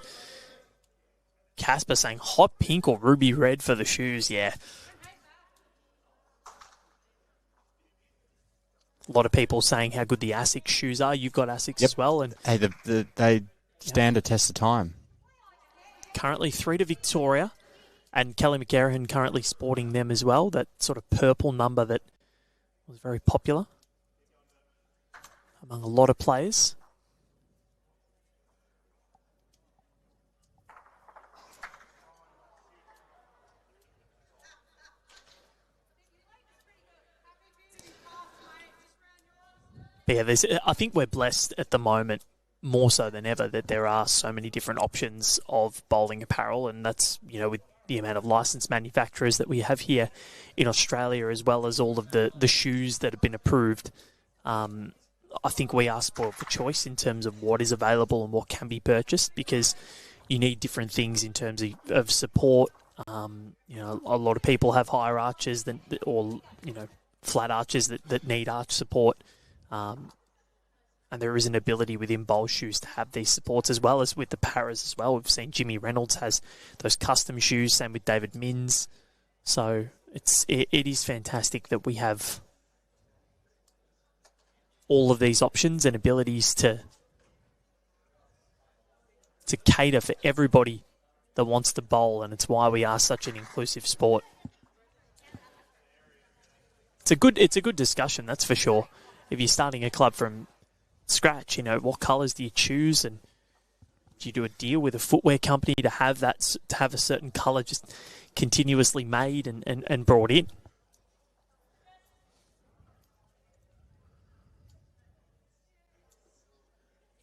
A: Casper saying hot pink or ruby red for the shoes, yeah. A lot of people saying how good the Asics shoes are. You've got Asics as well. And
B: hey, they stand a test of time.
A: Currently 3 to Victoria, and Kelly McGarrihan currently sporting them as well. That sort of purple number that was very popular among a lot of players. But yeah, I think we're blessed at the moment, more so than ever, that there are so many different options of bowling apparel, and that's, with the amount of licensed manufacturers that we have here in Australia, as well as all of the shoes that have been approved. I think we are spoiled for choice in terms of what is available and what can be purchased, because you need different things in terms of support. You know, a lot of people have higher arches or flat arches that need arch support. And there is an ability within bowl shoes to have these supports, as well as with the paras as well. We've seen Jimmy Reynolds has those custom shoes, same with David Mins. So it is fantastic that we have all of these options and abilities to cater for everybody that wants to bowl, and it's why we are such an inclusive sport. It's a good discussion, that's for sure. If you're starting a club from scratch, what colours do you choose, and do you do a deal with a footwear company to have a certain colour just continuously made and brought in?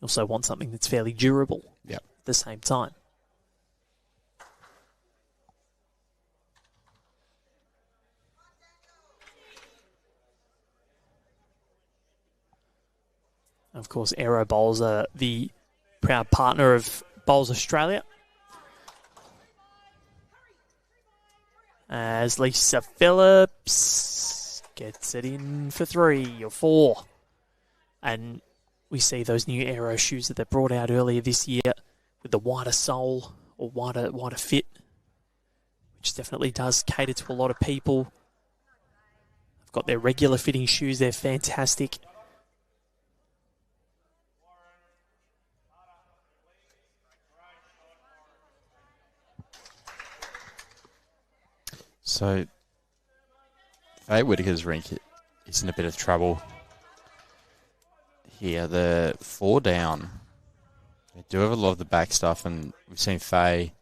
A: You also want something that's fairly durable.
B: Yep.
A: At the same time. Of course, Aero Bowls are the proud partner of Bowls Australia. As Lisa Phillips gets it in for 3 or 4. And we see those new Aero shoes that they brought out earlier this year with the wider sole or wider fit, which definitely does cater to a lot of people. They've got their regular fitting shoes. They're fantastic.
B: So, Fay Whittaker's rink is in a bit of trouble here. The 4 down. They do have a lot of the back stuff, and we've seen Fay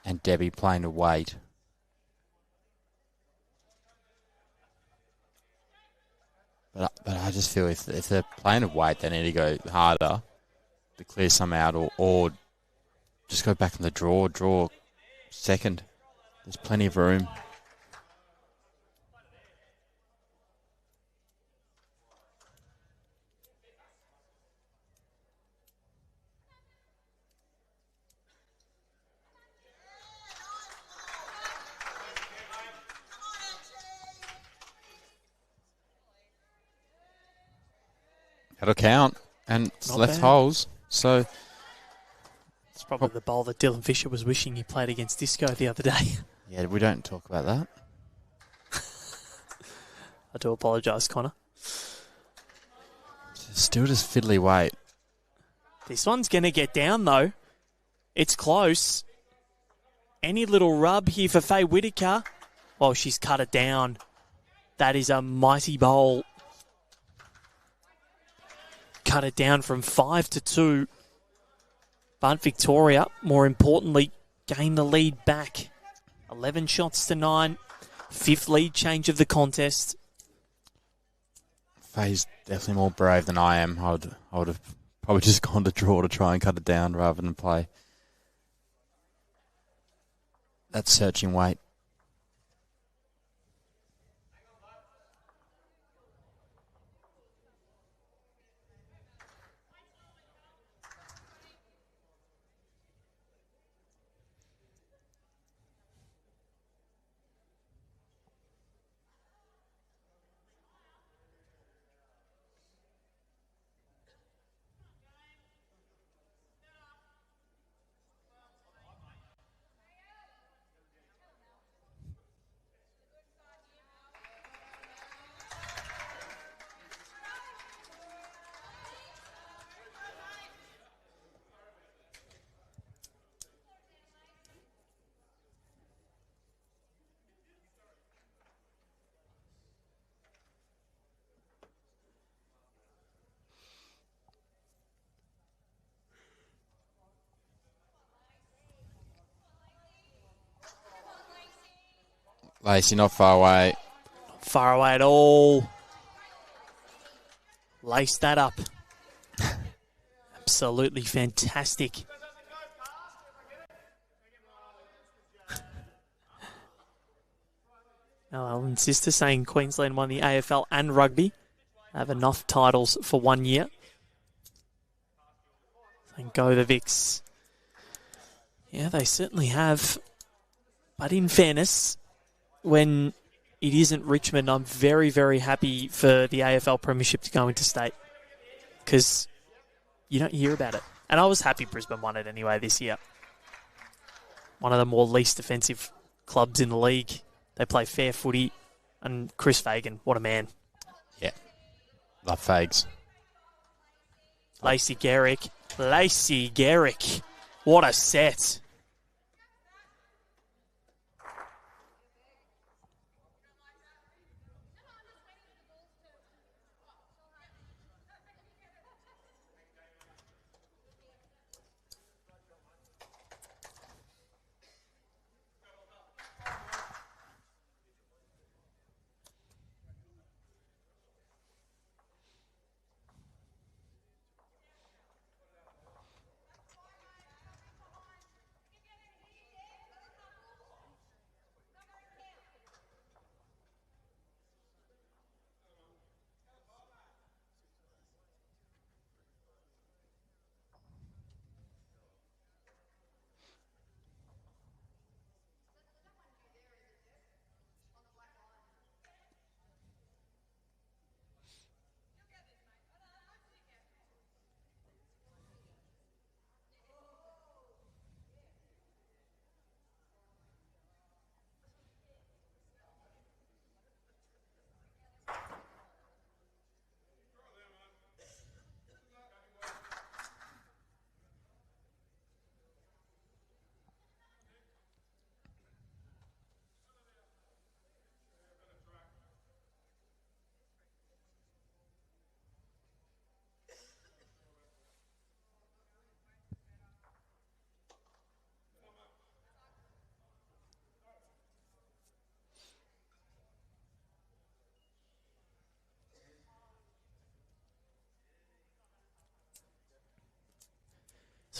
B: and Debbie playing to weight. But I just feel if they're playing to weight, they need to go harder to clear some out, or just go back in the draw second. There's plenty of room. That'll count. And it's left
A: bad.
B: holes. So
A: It's probably the bowl that Dylan Fisher was wishing he played against Disco the other day.
B: yeah, we don't talk about that.
A: I do apologise, Connor.
B: Still just fiddly weight.
A: This one's going to get down, though. It's close. Any little rub here for Fay Whittaker? Oh, she's cut it down. That is a mighty bowl. Cut it down from 5-2. But Victoria, more importantly, gained the lead back. 11 shots to 9. 5th lead change of the contest.
B: Fay's definitely more brave than I am. I would have probably just gone to draw to try and cut it down rather than play. That's searching weight. Lacey, not far away.
A: Far away at all. Lace that up. Absolutely fantastic. Now, Alan's sister saying Queensland won the AFL and rugby. Have enough titles for 1 year. And go the VICs. Yeah, they certainly have. But in fairness, when it isn't Richmond, I'm very, very happy for the AFL Premiership to go into state. Because you don't hear about it. And I was happy Brisbane won it anyway this year. One of the more least offensive clubs in the league. They play fair footy. And Chris Fagan, what a man.
B: Yeah. Love Fags.
A: Lacey Garrick. Lacey Garrick. What a set.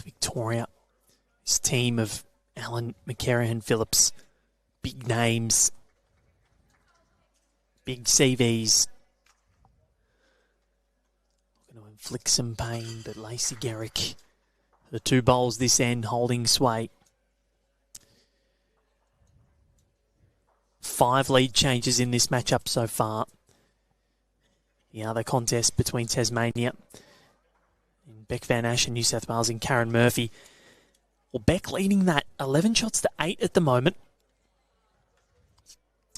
A: It's Victoria. This team of Alan McCarrahan, Phillips, big names, big CVs. Going to inflict some pain, but Lacey Garrick, the two bowls this end holding sway. 5 lead changes in this matchup so far. The other contest between Tasmania and Beck Van Ash and New South Wales and Karen Murphy. Well, Beck leading that 11 shots to 8 at the moment.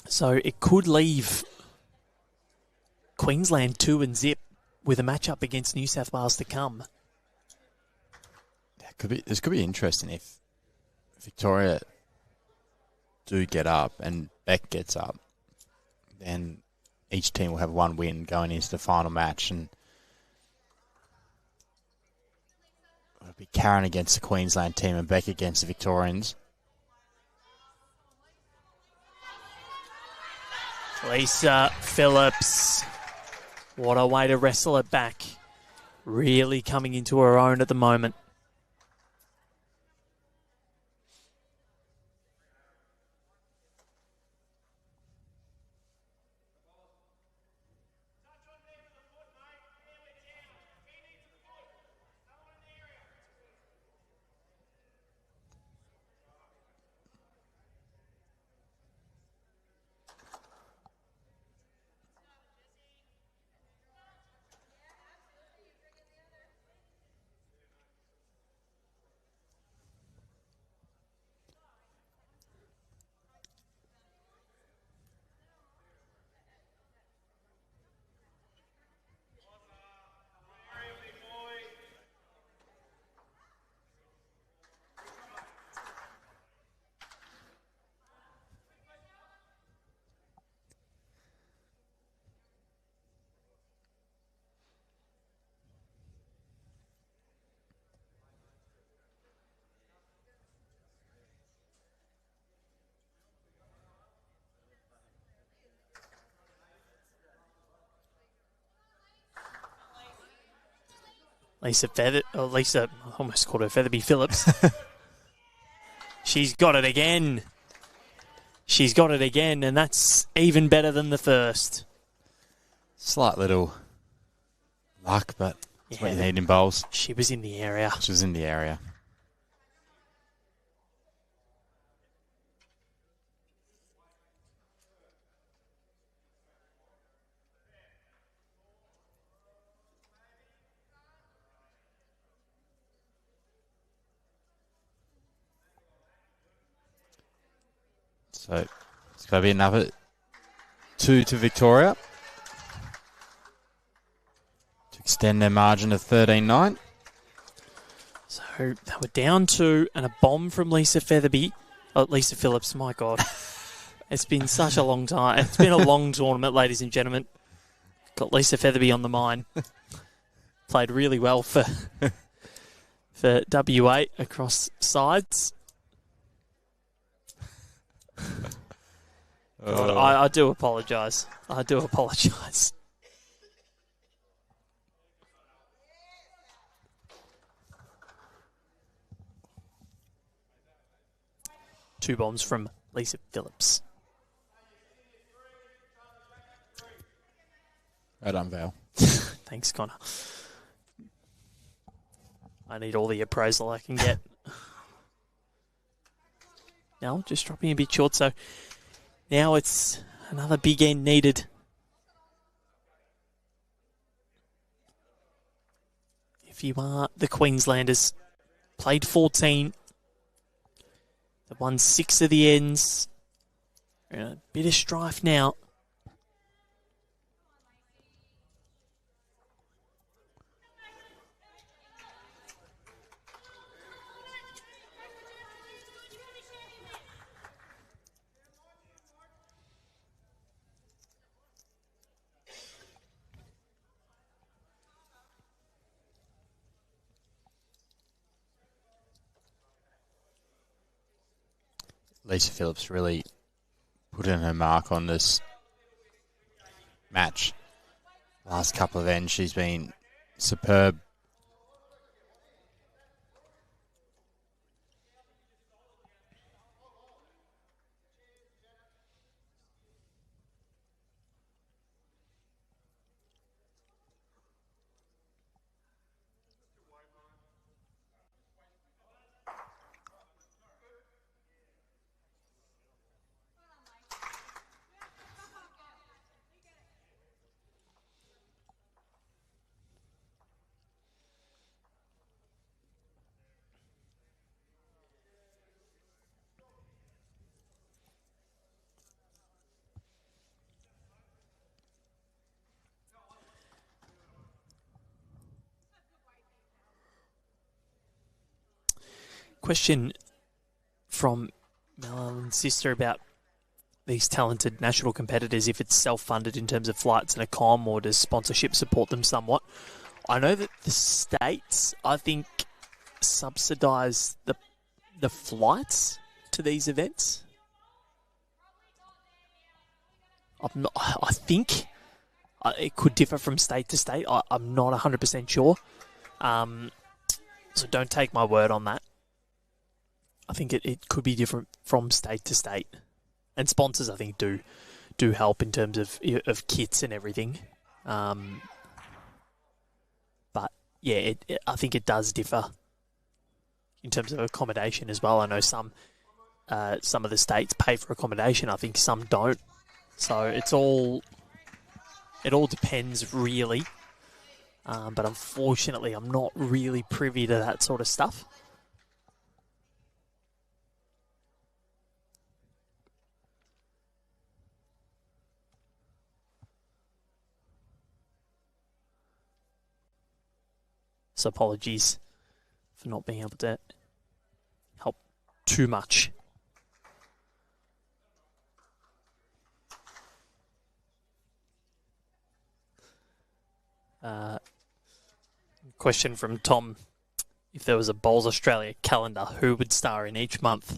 A: So it could leave Queensland 2 and zip with a matchup against New South Wales to come.
B: This could be interesting if Victoria do get up and Beck gets up. Then each team will have one win going into the final match, and it'll be Karen against the Queensland team and Beck against the Victorians.
A: Lisa Phillips. What a way to wrestle it back. Really coming into her own at the moment. Lisa, I almost called her Featherby Phillips. She's got it again. And that's even better than the first.
B: Slight little luck, but that's what you
A: Yeah,
B: need in bowls.
A: she was in the area.
B: She was in the area. So it's got to be another 2 to Victoria to extend their margin to 13-9.
A: So they were down 2 and a bomb from Lisa Featherby. Oh, Lisa Phillips, my God. It's been such a long time. It's been a long tournament, ladies and gentlemen. Got Lisa Featherby on the mine. Played really well for WA across sides. God, I do apologise. I do apologise. Two bombs from Lisa Phillips.
B: Right on, Val.
A: Thanks, Connor. I need all the appraisal I can get. Now, just dropping a bit short, so now it's another big end needed. If you are the Queenslanders, played 14, they won 6 of the ends. We're in a bit of strife now.
B: Lisa Phillips really put in her mark on this match. Last couple of ends, she's been superb.
A: Question from Melanin's sister about these talented national competitors, if it's self-funded in terms of flights and a comm, or does sponsorship support them somewhat? I know that the states, I think, subsidise the flights to these events. I think it could differ from state to state. I'm not 100% sure. So don't take my word on that. I think it could be different from state to state. And sponsors, I think, do help in terms of kits and everything. But, yeah, I think it does differ in terms of accommodation as well. I know some of the states pay for accommodation. I think some don't. So it all depends, really. But unfortunately, I'm not really privy to that sort of stuff. So apologies for not being able to help too much. Question from Tom: if there was a Bowls Australia calendar, who would star in each month?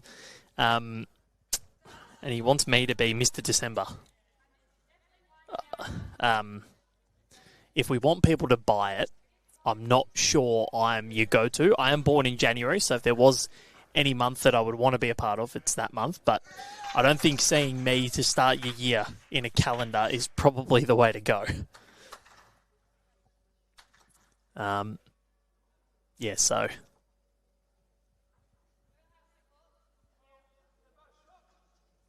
A: And he wants me to be Mr. December. If we want people to buy it, I'm not sure I'm your go-to. I am born in January, so if there was any month that I would want to be a part of, it's that month. But I don't think seeing me to start your year in a calendar is probably the way to go. Yeah, so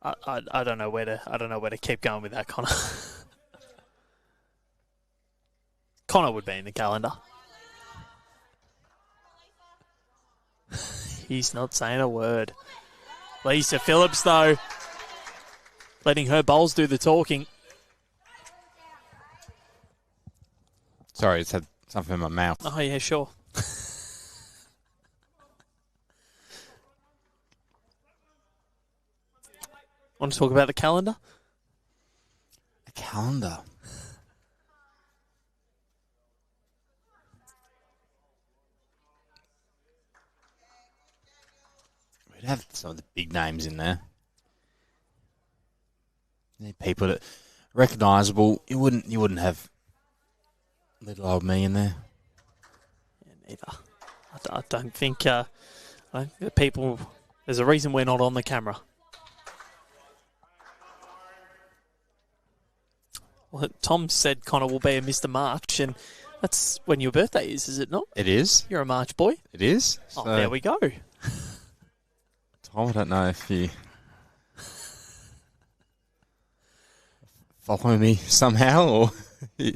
A: I don't know where to keep going with that, Connor. Connor would be in the calendar. He's not saying a word. Lisa Phillips, though, letting her bowls do the talking.
B: Sorry, it's had something in my mouth.
A: Oh, yeah, sure. Want to talk about the calendar?
B: A calendar? We'd have some of the big names in there. People that recognisable. You wouldn't have little old me in there.
A: Yeah, neither. I don't think the people. There's a reason we're not on the camera. Well, Tom said Connor will be a Mr. March, and that's when your birthday is it not?
B: It is.
A: You're a March boy.
B: It is.
A: Oh, there we go.
B: Tom, I don't know if you follow me somehow, or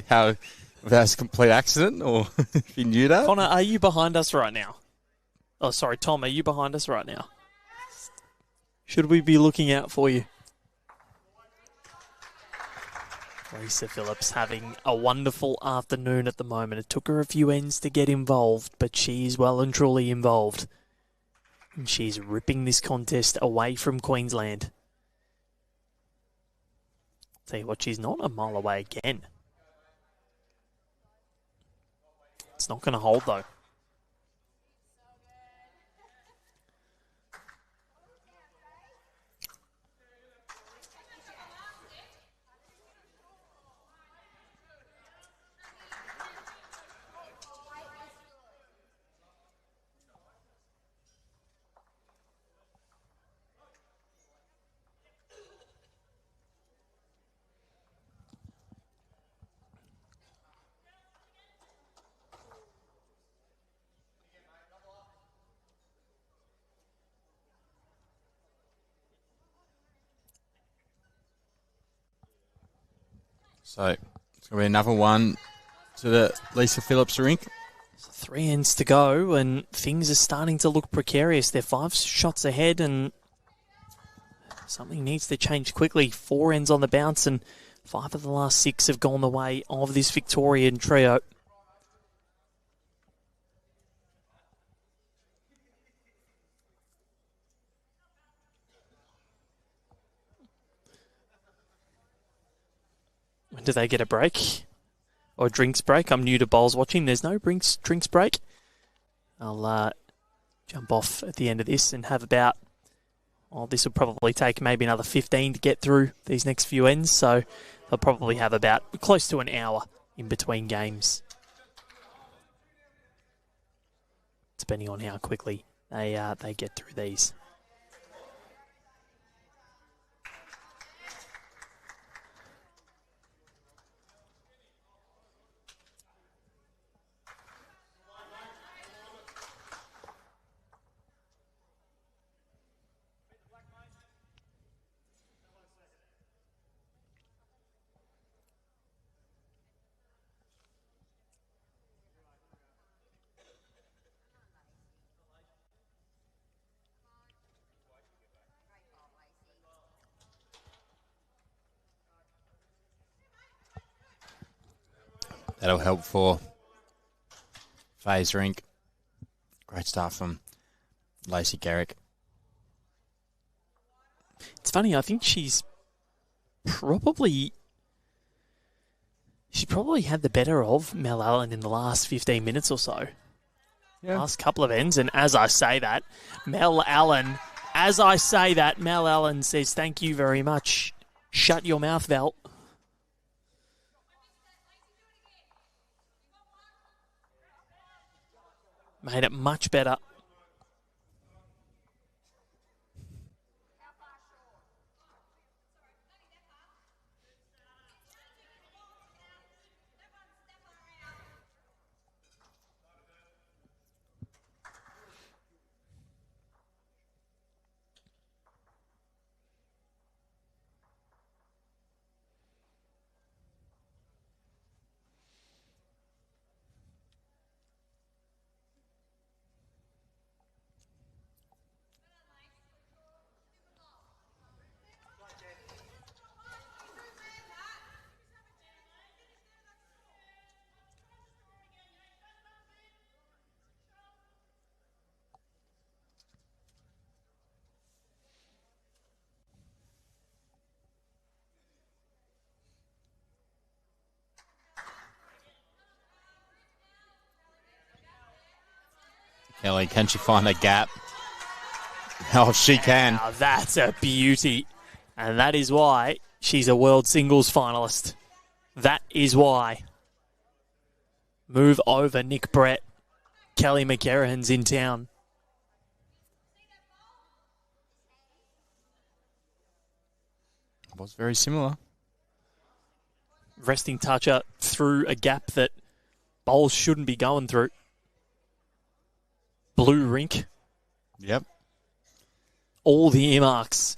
B: how if that was a complete accident, or if you knew that.
A: Connor, are you behind us right now? Oh, sorry, Tom, are you behind us right now? Should we be looking out for you? Lisa Phillips having a wonderful afternoon at the moment. It took her a few ends to get involved, but she is well and truly involved. And she's ripping this contest away from Queensland. Tell you what, she's not a mile away again. It's not going to hold, though.
B: So it's going to be another one to the Lisa Phillips rink.
A: 3 ends to go, and things are starting to look precarious. They're 5 shots ahead, and something needs to change quickly. 4 ends on the bounce, and 5 of the last 6 have gone the way of this Victorian trio. When do they get a break? Or a drinks break? I'm new to bowls watching. There's no drinks break. I'll jump off at the end of this and have about... Well, this will probably take maybe another 15 to get through these next few ends. So they'll probably have about close to an hour in between games. Depending on how quickly they get through these.
B: That'll help for Fay's rink. Great start from Lacey Garrick.
A: It's funny, I think she probably had the better of Mel Allen in the last 15 minutes or so. Yeah. Last couple of ends, and as I say that, Mel Allen says, thank you very much. Shut your mouth, Val. Made it much better.
B: Kelly, can she find the gap? Oh, she can.
A: Now that's a beauty. And that is why she's a world singles finalist. That is why. Move over, Nick Brett. Kelly McCarrahan's in town.
B: Was very similar.
A: Resting toucher through a gap that bowls shouldn't be going through. Blue rink.
B: Yep.
A: All the earmarks.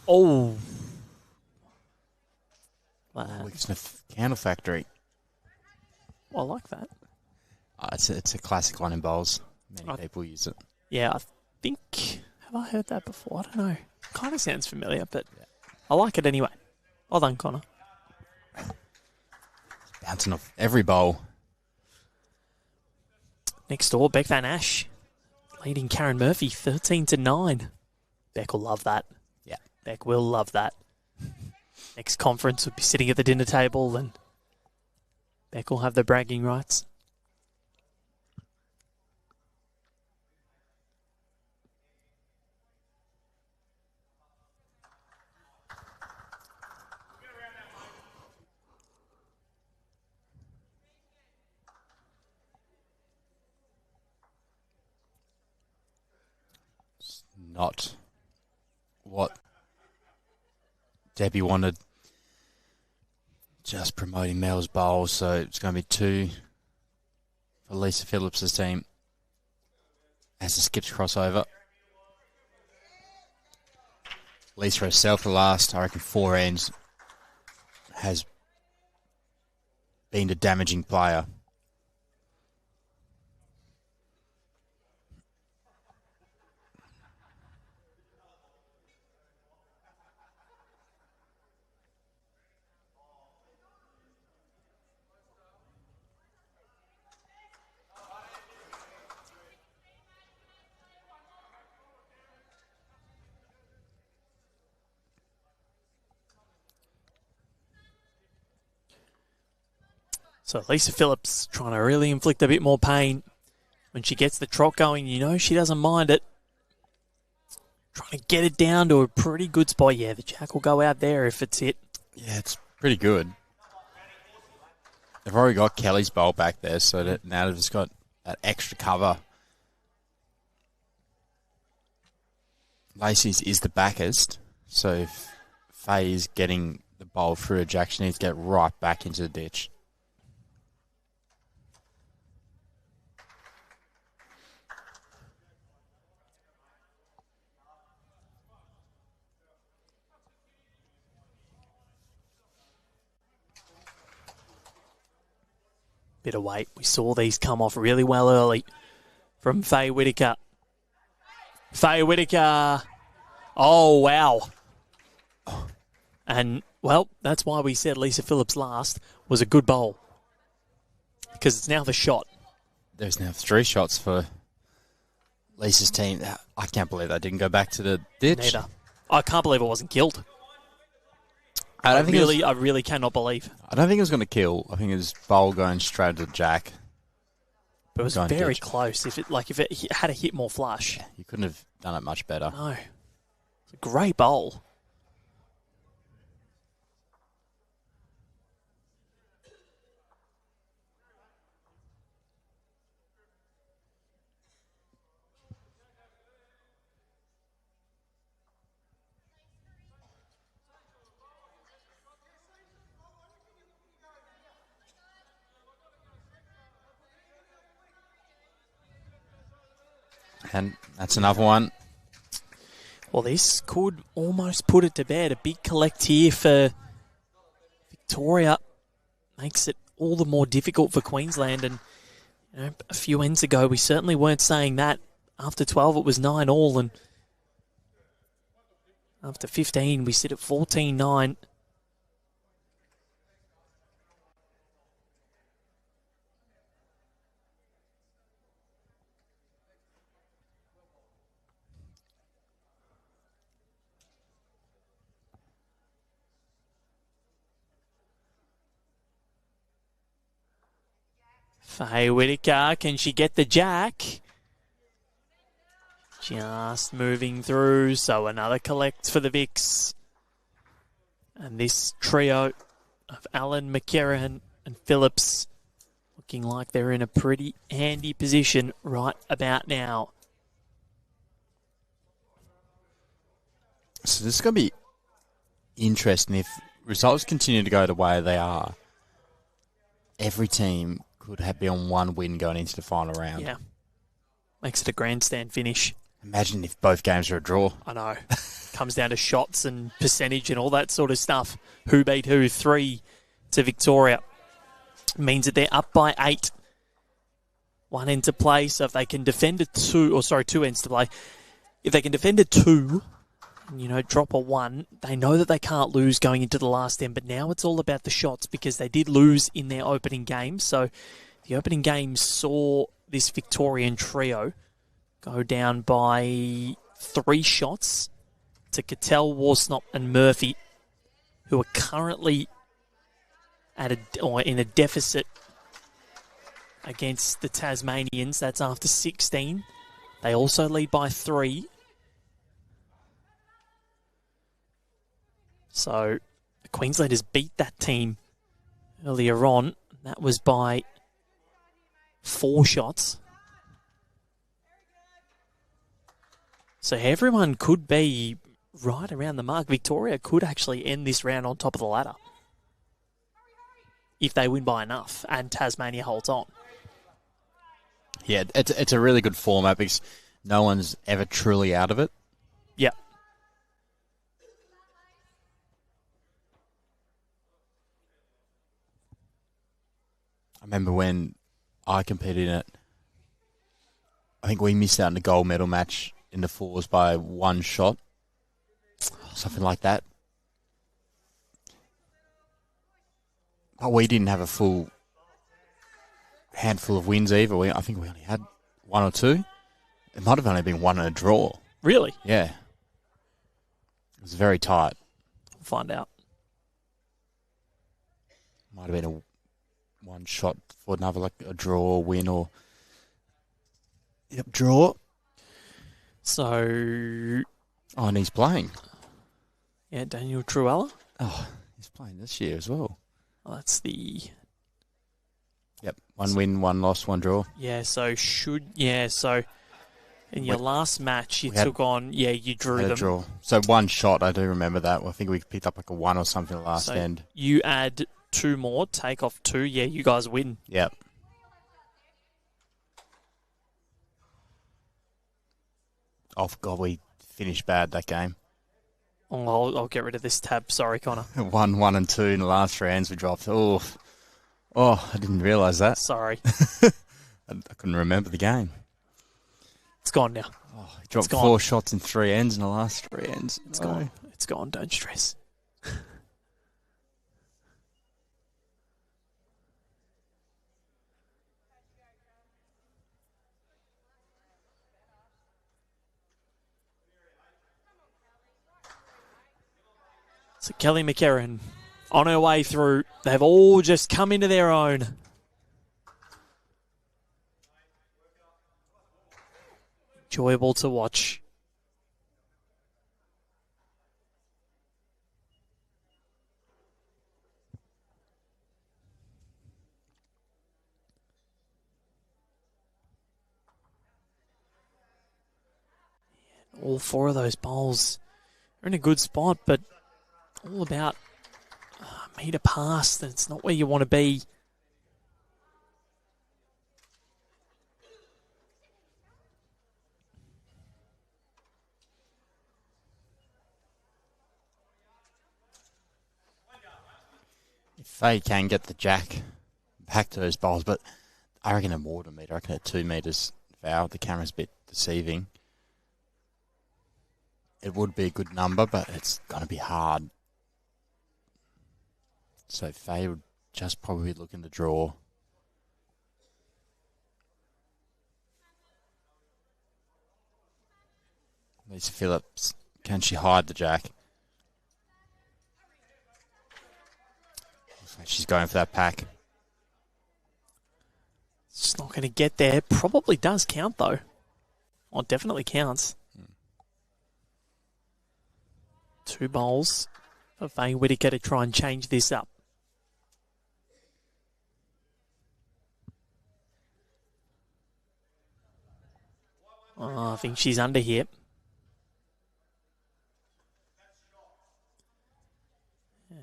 A: Oh. Wow.
B: Wixner Candle Factory.
A: I like that.
B: It's a classic one in bowls. Many people use it.
A: Yeah, I think... Have I heard that before? I don't know. Kind of sounds familiar, but I like it anyway. Well done, Connor.
B: Bouncing off every bowl.
A: Next door, Beck Van Ash leading Karen Murphy 13-9. Beck will love that.
B: Yeah.
A: Beck will love that. Next conference would be sitting at the dinner table and Beck will have the bragging rights.
B: Not what Debbie wanted. Just promoting Mel's bowl, so it's going to be 2 for Lisa Phillips' team as the skips crossover. Lisa herself, the last, I reckon, 4 ends, has been a damaging player.
A: So Lisa Phillips trying to really inflict a bit more pain. When she gets the trot going, you know she doesn't mind it. Trying to get it down to a pretty good spot. Yeah, the jack will go out there if it's hit.
B: Yeah, it's pretty good. They've already got Kelly's bowl back there, so that now they've just got that extra cover. Lacey's is the backest, so if Fay is getting the bowl through a jack, she needs to get right back into the ditch.
A: Bit of weight. We saw these come off really well early from Fay Whittaker. Fay Whittaker. Oh, wow. And, well, that's why we said Lisa Phillips last was a good bowl. Because it's now the shot.
B: There's now 3 shots for Lisa's team. I can't believe they didn't go back to the ditch.
A: Neither. I can't believe it wasn't killed. I really cannot believe.
B: I don't think it was going to kill. I think it was bowl going straight to the jack.
A: But it was very close. If it had a hit more flush.
B: Yeah, you couldn't have done it much better.
A: No. It's a great bowl.
B: And that's another one.
A: Well, this could almost put it to bed. A big collect here for Victoria makes it all the more difficult for Queensland. And you know, a few ends ago, we certainly weren't saying that. After 12, it was 9-all. And after 15, we sit at 14-9. Fay Whittaker, can she get the jack? Just moving through, so another collect for the VICs. And this trio of Allen, McCarran and Phillips looking like they're in a pretty handy position right about now.
B: So this is going to be interesting if results continue to go the way they are. Every team could be on one win going into the final round.
A: Yeah. Makes it a grandstand finish.
B: Imagine if both games are a draw.
A: I know. Comes down to shots and percentage and all that sort of stuff. Who beat who? 3 to Victoria. Means that they're up by 8. 1 end to play, so if they can defend a 2, or sorry, 2 ends to play. If they can defend a 2, and, drop a 1, they know that they can't lose going into the last end, but now it's all about the shots because they did lose in their opening game. So the opening game saw this Victorian trio go down by 3 shots to Cattell, Warsnop and Murphy, who are currently in a deficit against the Tasmanians. That's after 16. They also lead by 3. So the Queenslanders beat that team earlier on. That was by 4 shots. So everyone could be right around the mark. Victoria could actually end this round on top of the ladder if they win by enough and Tasmania holds on.
B: Yeah, it's a really good format because no one's ever truly out of it.
A: Yeah.
B: I remember when I competed in it, I think we missed out in the gold medal match in the 4s by 1 shot. Something like that. But we didn't have a full handful of wins either. I think we only had 1 or 2. It might have only been 1 and a draw.
A: Really?
B: Yeah. It was very tight.
A: We'll find out.
B: Might have been a 1 shot for another, like a draw, win, or draw.
A: So,
B: and he's playing.
A: Yeah, Daniel Truella.
B: Oh, he's playing this year as well.
A: Well, that's the...
B: Yep, 1 win, 1 loss, 1 draw.
A: Yeah, so in your last match you took on, you drew them.
B: Draw. So 1 shot, I do remember that. I think we picked up like a 1 or something at last end.
A: You add 2 more, take off 2, you guys win.
B: Yep. Oh, God, we finished bad that game.
A: Oh, I'll get rid of this tab. Sorry, Connor.
B: 1, 1 and 2 in the last 3 rounds we dropped. Oh, I didn't realise that.
A: Sorry.
B: I couldn't remember the game.
A: It's gone now.
B: Oh, he dropped 4 shots in 3 ends in the last 3 ends.
A: It's gone. It's gone. Don't stress. So Kelly McCarran on her way through. They've all just come into their own. Enjoyable to watch. All 4 of those bowls are in a good spot, but all about a metre past, and it's not where you want to be.
B: If Fay can get the jack back to those bowls, but I reckon a more than a metre. I reckon at 2 metres foul. The camera's a bit deceiving. It would be a good number, but it's going to be hard. So Fay would just probably look in the draw. Lisa Phillips, can she hide the jack? Looks like she's going for that pack.
A: Not going to get there. Probably does count, though. Oh, definitely counts. 2 bowls for Fay Whittaker to try and change this up. Oh, I think she's under here.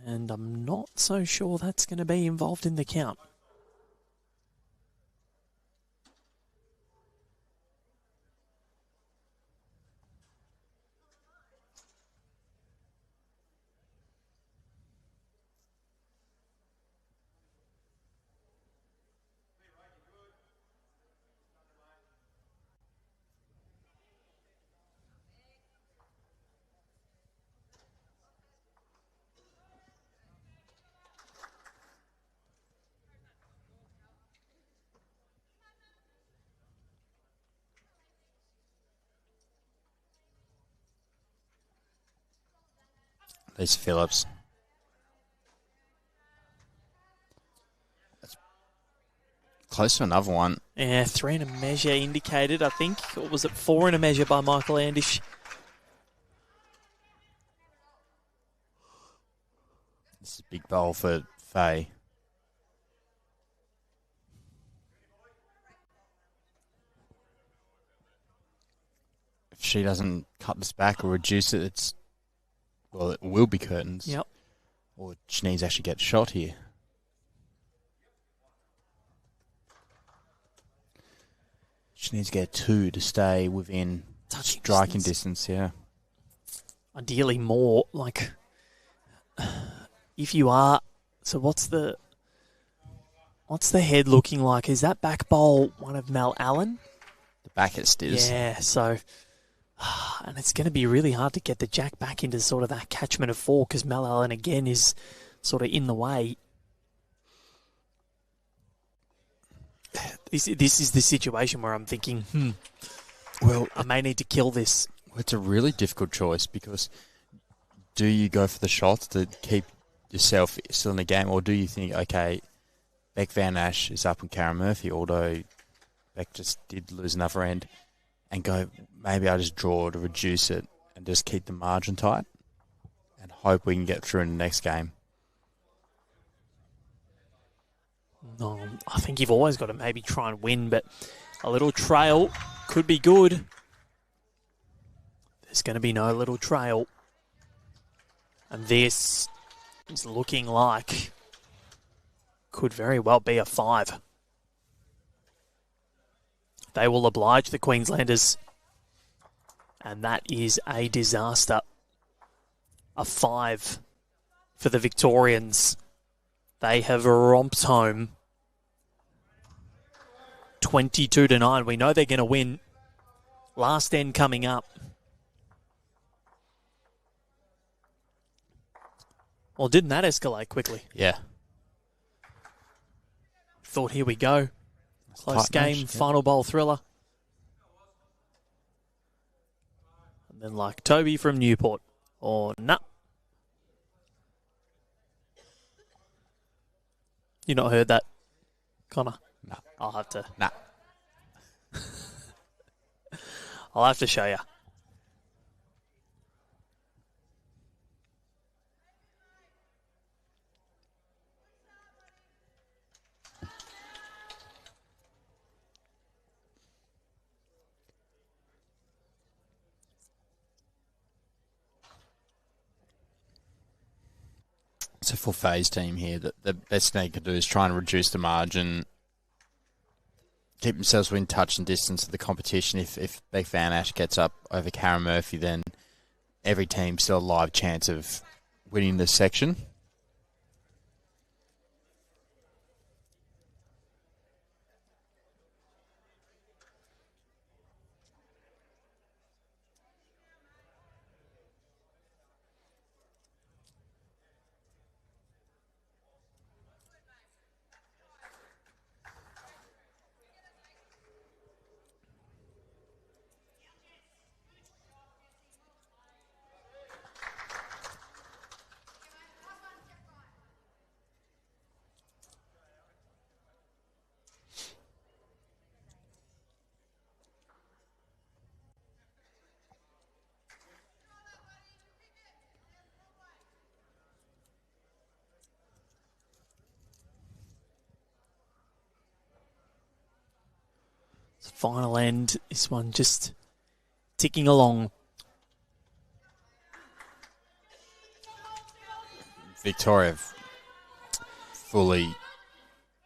A: And I'm not so sure that's going to be involved in the count.
B: There's Phillips. That's close to another one.
A: Yeah, 3 and a measure indicated, I think. Or was it 4 and a measure by Michael Andish?
B: This is a big bowl for Fay. If she doesn't cut this back or reduce it, it will be curtains.
A: Yep.
B: Or she needs to actually get shot here. She needs to get 2 to stay within
A: Touching
B: striking distance, yeah.
A: Ideally more, like, if you are, so what's the head looking like? Is that back bowl one of Mel Allen?
B: The back it is.
A: Yeah, so, and it's going to be really hard to get the jack back into sort of that catchment of 4 because Mel Allen again is sort of in the way. This is the situation where I'm thinking, well, I may need to kill this.
B: It's a really difficult choice because do you go for the shots to keep yourself still in the game, or do you think, okay, Beck Van Ash is up on Karen Murphy, although Beck just did lose another end, and go, maybe I just draw to reduce it and just keep the margin tight and hope we can get through in the next game?
A: No, I think you've always got to maybe try and win, but a little trail could be good. There's going to be no little trail. And this is looking like could very well be a 5. They will oblige the Queenslanders. And that is a disaster. A 5 for the Victorians. They have romped home 22-9. We know they're going to win. Last end coming up. Well, didn't that escalate quickly?
B: Yeah.
A: Thought, here we go. Close game, final bowl thriller. And then like Toby from Newport. Or nah. You not heard that, Connor?
B: No.
A: I'll have to.
B: Nah.
A: I'll have to show you.
B: So for Fay's team here, the best thing they could do is try and reduce the margin, keep themselves within touch and distance of the competition. If Beck Van Ash gets up over Karen Murphy, then every team's still a live chance of winning this section.
A: Final end, this one just ticking along.
B: Victoria have fully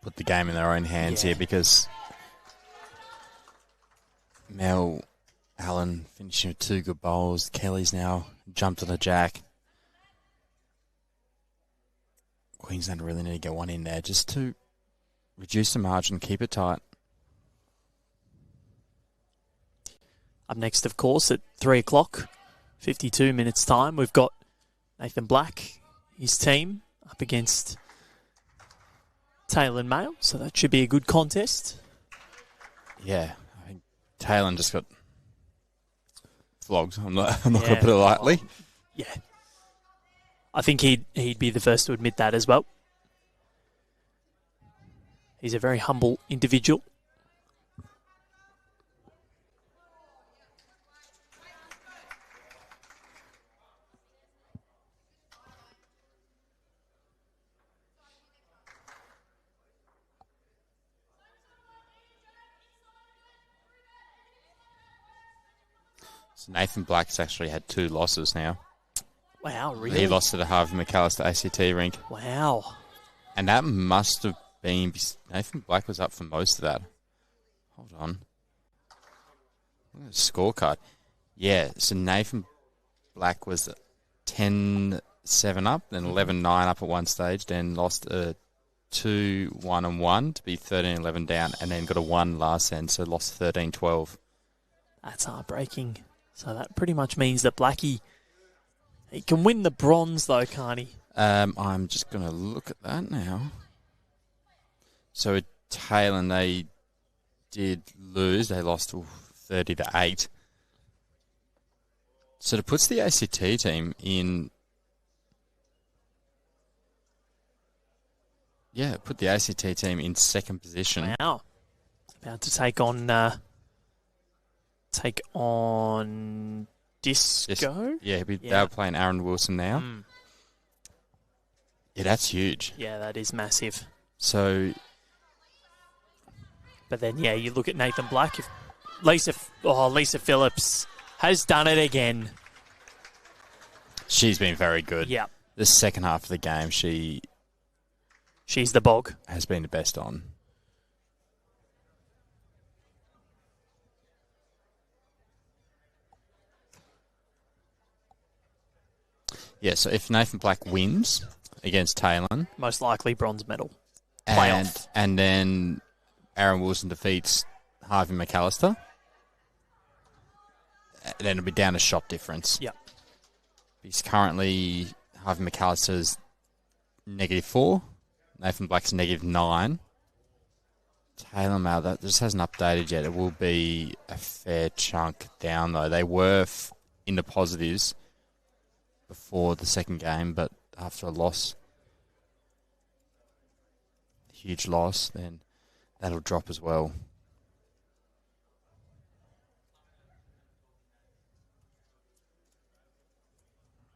B: put the game in their own hands here because Mel Allen finishing with 2 good bowls. Kelly's now jumped on the jack. Queensland really need to get one in there just to reduce the margin, keep it tight.
A: Up next, of course, at 3 o'clock, 52 minutes time, we've got Nathan Black, his team, up against Taylor and Mail, so that should be a good contest.
B: Yeah, I think Taylor just got flogged. I'm not going to put it lightly.
A: Yeah. I think he'd be the first to admit that as well. He's a very humble individual.
B: So Nathan Black's actually had 2 losses now.
A: Wow, really?
B: He lost to the Harvey McAllister ACT rink.
A: Wow.
B: And that must have been... Nathan Black was up for most of that. Hold on. Look at the scorecard. Yeah, so Nathan Black was 10-7 up, then 11-9 up at one stage, then lost a 2-1-1 to be 13-11 down, and then got a 1 last end, so lost 13-12.
A: That's heartbreaking. So that pretty much means that Blackie, he can win the bronze though, can't he?
B: I'm just going to look at that now. So at Taylor, they did lose. They lost 30-8. So it puts the ACT team in... Yeah, it put the ACT team in second position.
A: Wow. About to take on Disco?
B: They were playing Aaron Wilson now. Yeah, that's huge.
A: Yeah, that is massive.
B: So...
A: But then, yeah, you look at Nathan Black. If Lisa Phillips has done it again.
B: She's been very good.
A: Yeah.
B: The second half of the game,
A: she's the bog.
B: Has been the best on. Yeah, so if Nathan Black wins against Taylor...
A: Most likely bronze medal.
B: And then Aaron Wilson defeats Harvey McAllister, then it'll be down to shot difference.
A: Yep.
B: He's currently... Harvey McAllister's -4. Nathan Black's -9. Taylor Mail, that just hasn't updated yet. It will be a fair chunk down, though. They were in the positives before the second game, but after a loss, huge loss, then that'll drop as well.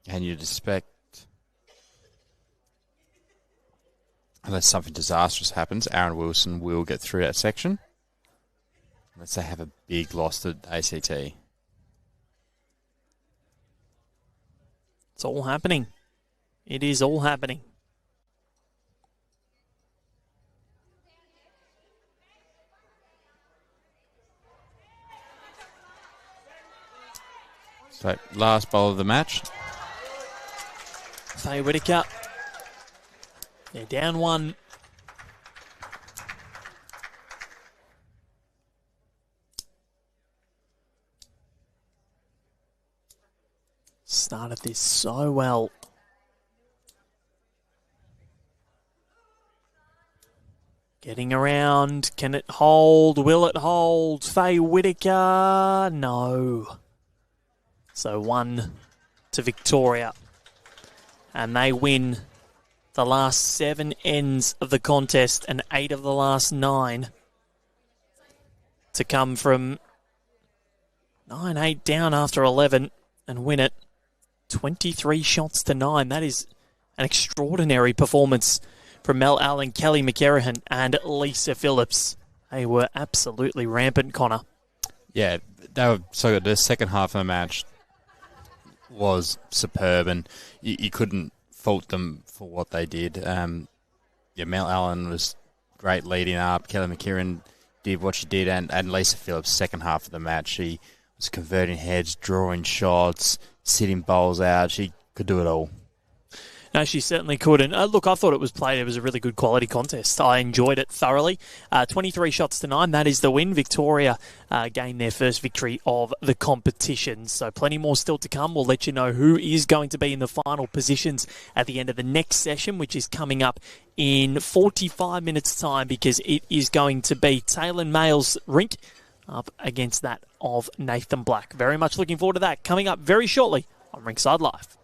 B: And you'd expect, unless something disastrous happens, Aaron Wilson will get through that section. Unless they have a big loss to ACT.
A: It's all happening. It is all happening.
B: So, last bowl of the match.
A: Fay Whittaker. They're down 1. Started this so well. Getting around. Can it hold? Will it hold? Fay Whittaker. No. So 1 to Victoria. And they win the last 7 ends of the contest and 8 of the last 9 to come from 9-8 down after 11 and win it 23 shots to 9. That is an extraordinary performance from Mel Allen, Kelly McCarrahan and Lisa Phillips. They were absolutely rampant, Connor.
B: Yeah, they were so good. The second half of the match was superb, and you couldn't fault them for what they did. Mel Allen was great leading up. Kelly McKieran did what she did, and Lisa Phillips, second half of the match, she was converting heads, drawing shots, sitting bowls out. She could do it all.
A: No, she certainly could. And look, I thought it was played. It was a really good quality contest. I enjoyed it thoroughly. 23 shots to 9. That is the win. Victoria gained their first victory of the competition. So plenty more still to come. We'll let you know who is going to be in the final positions at the end of the next session, which is coming up in 45 minutes' time, because it is going to be Taylor Mayle's rink up against that of Nathan Black. Very much looking forward to that. Coming up very shortly on Rinkside Live.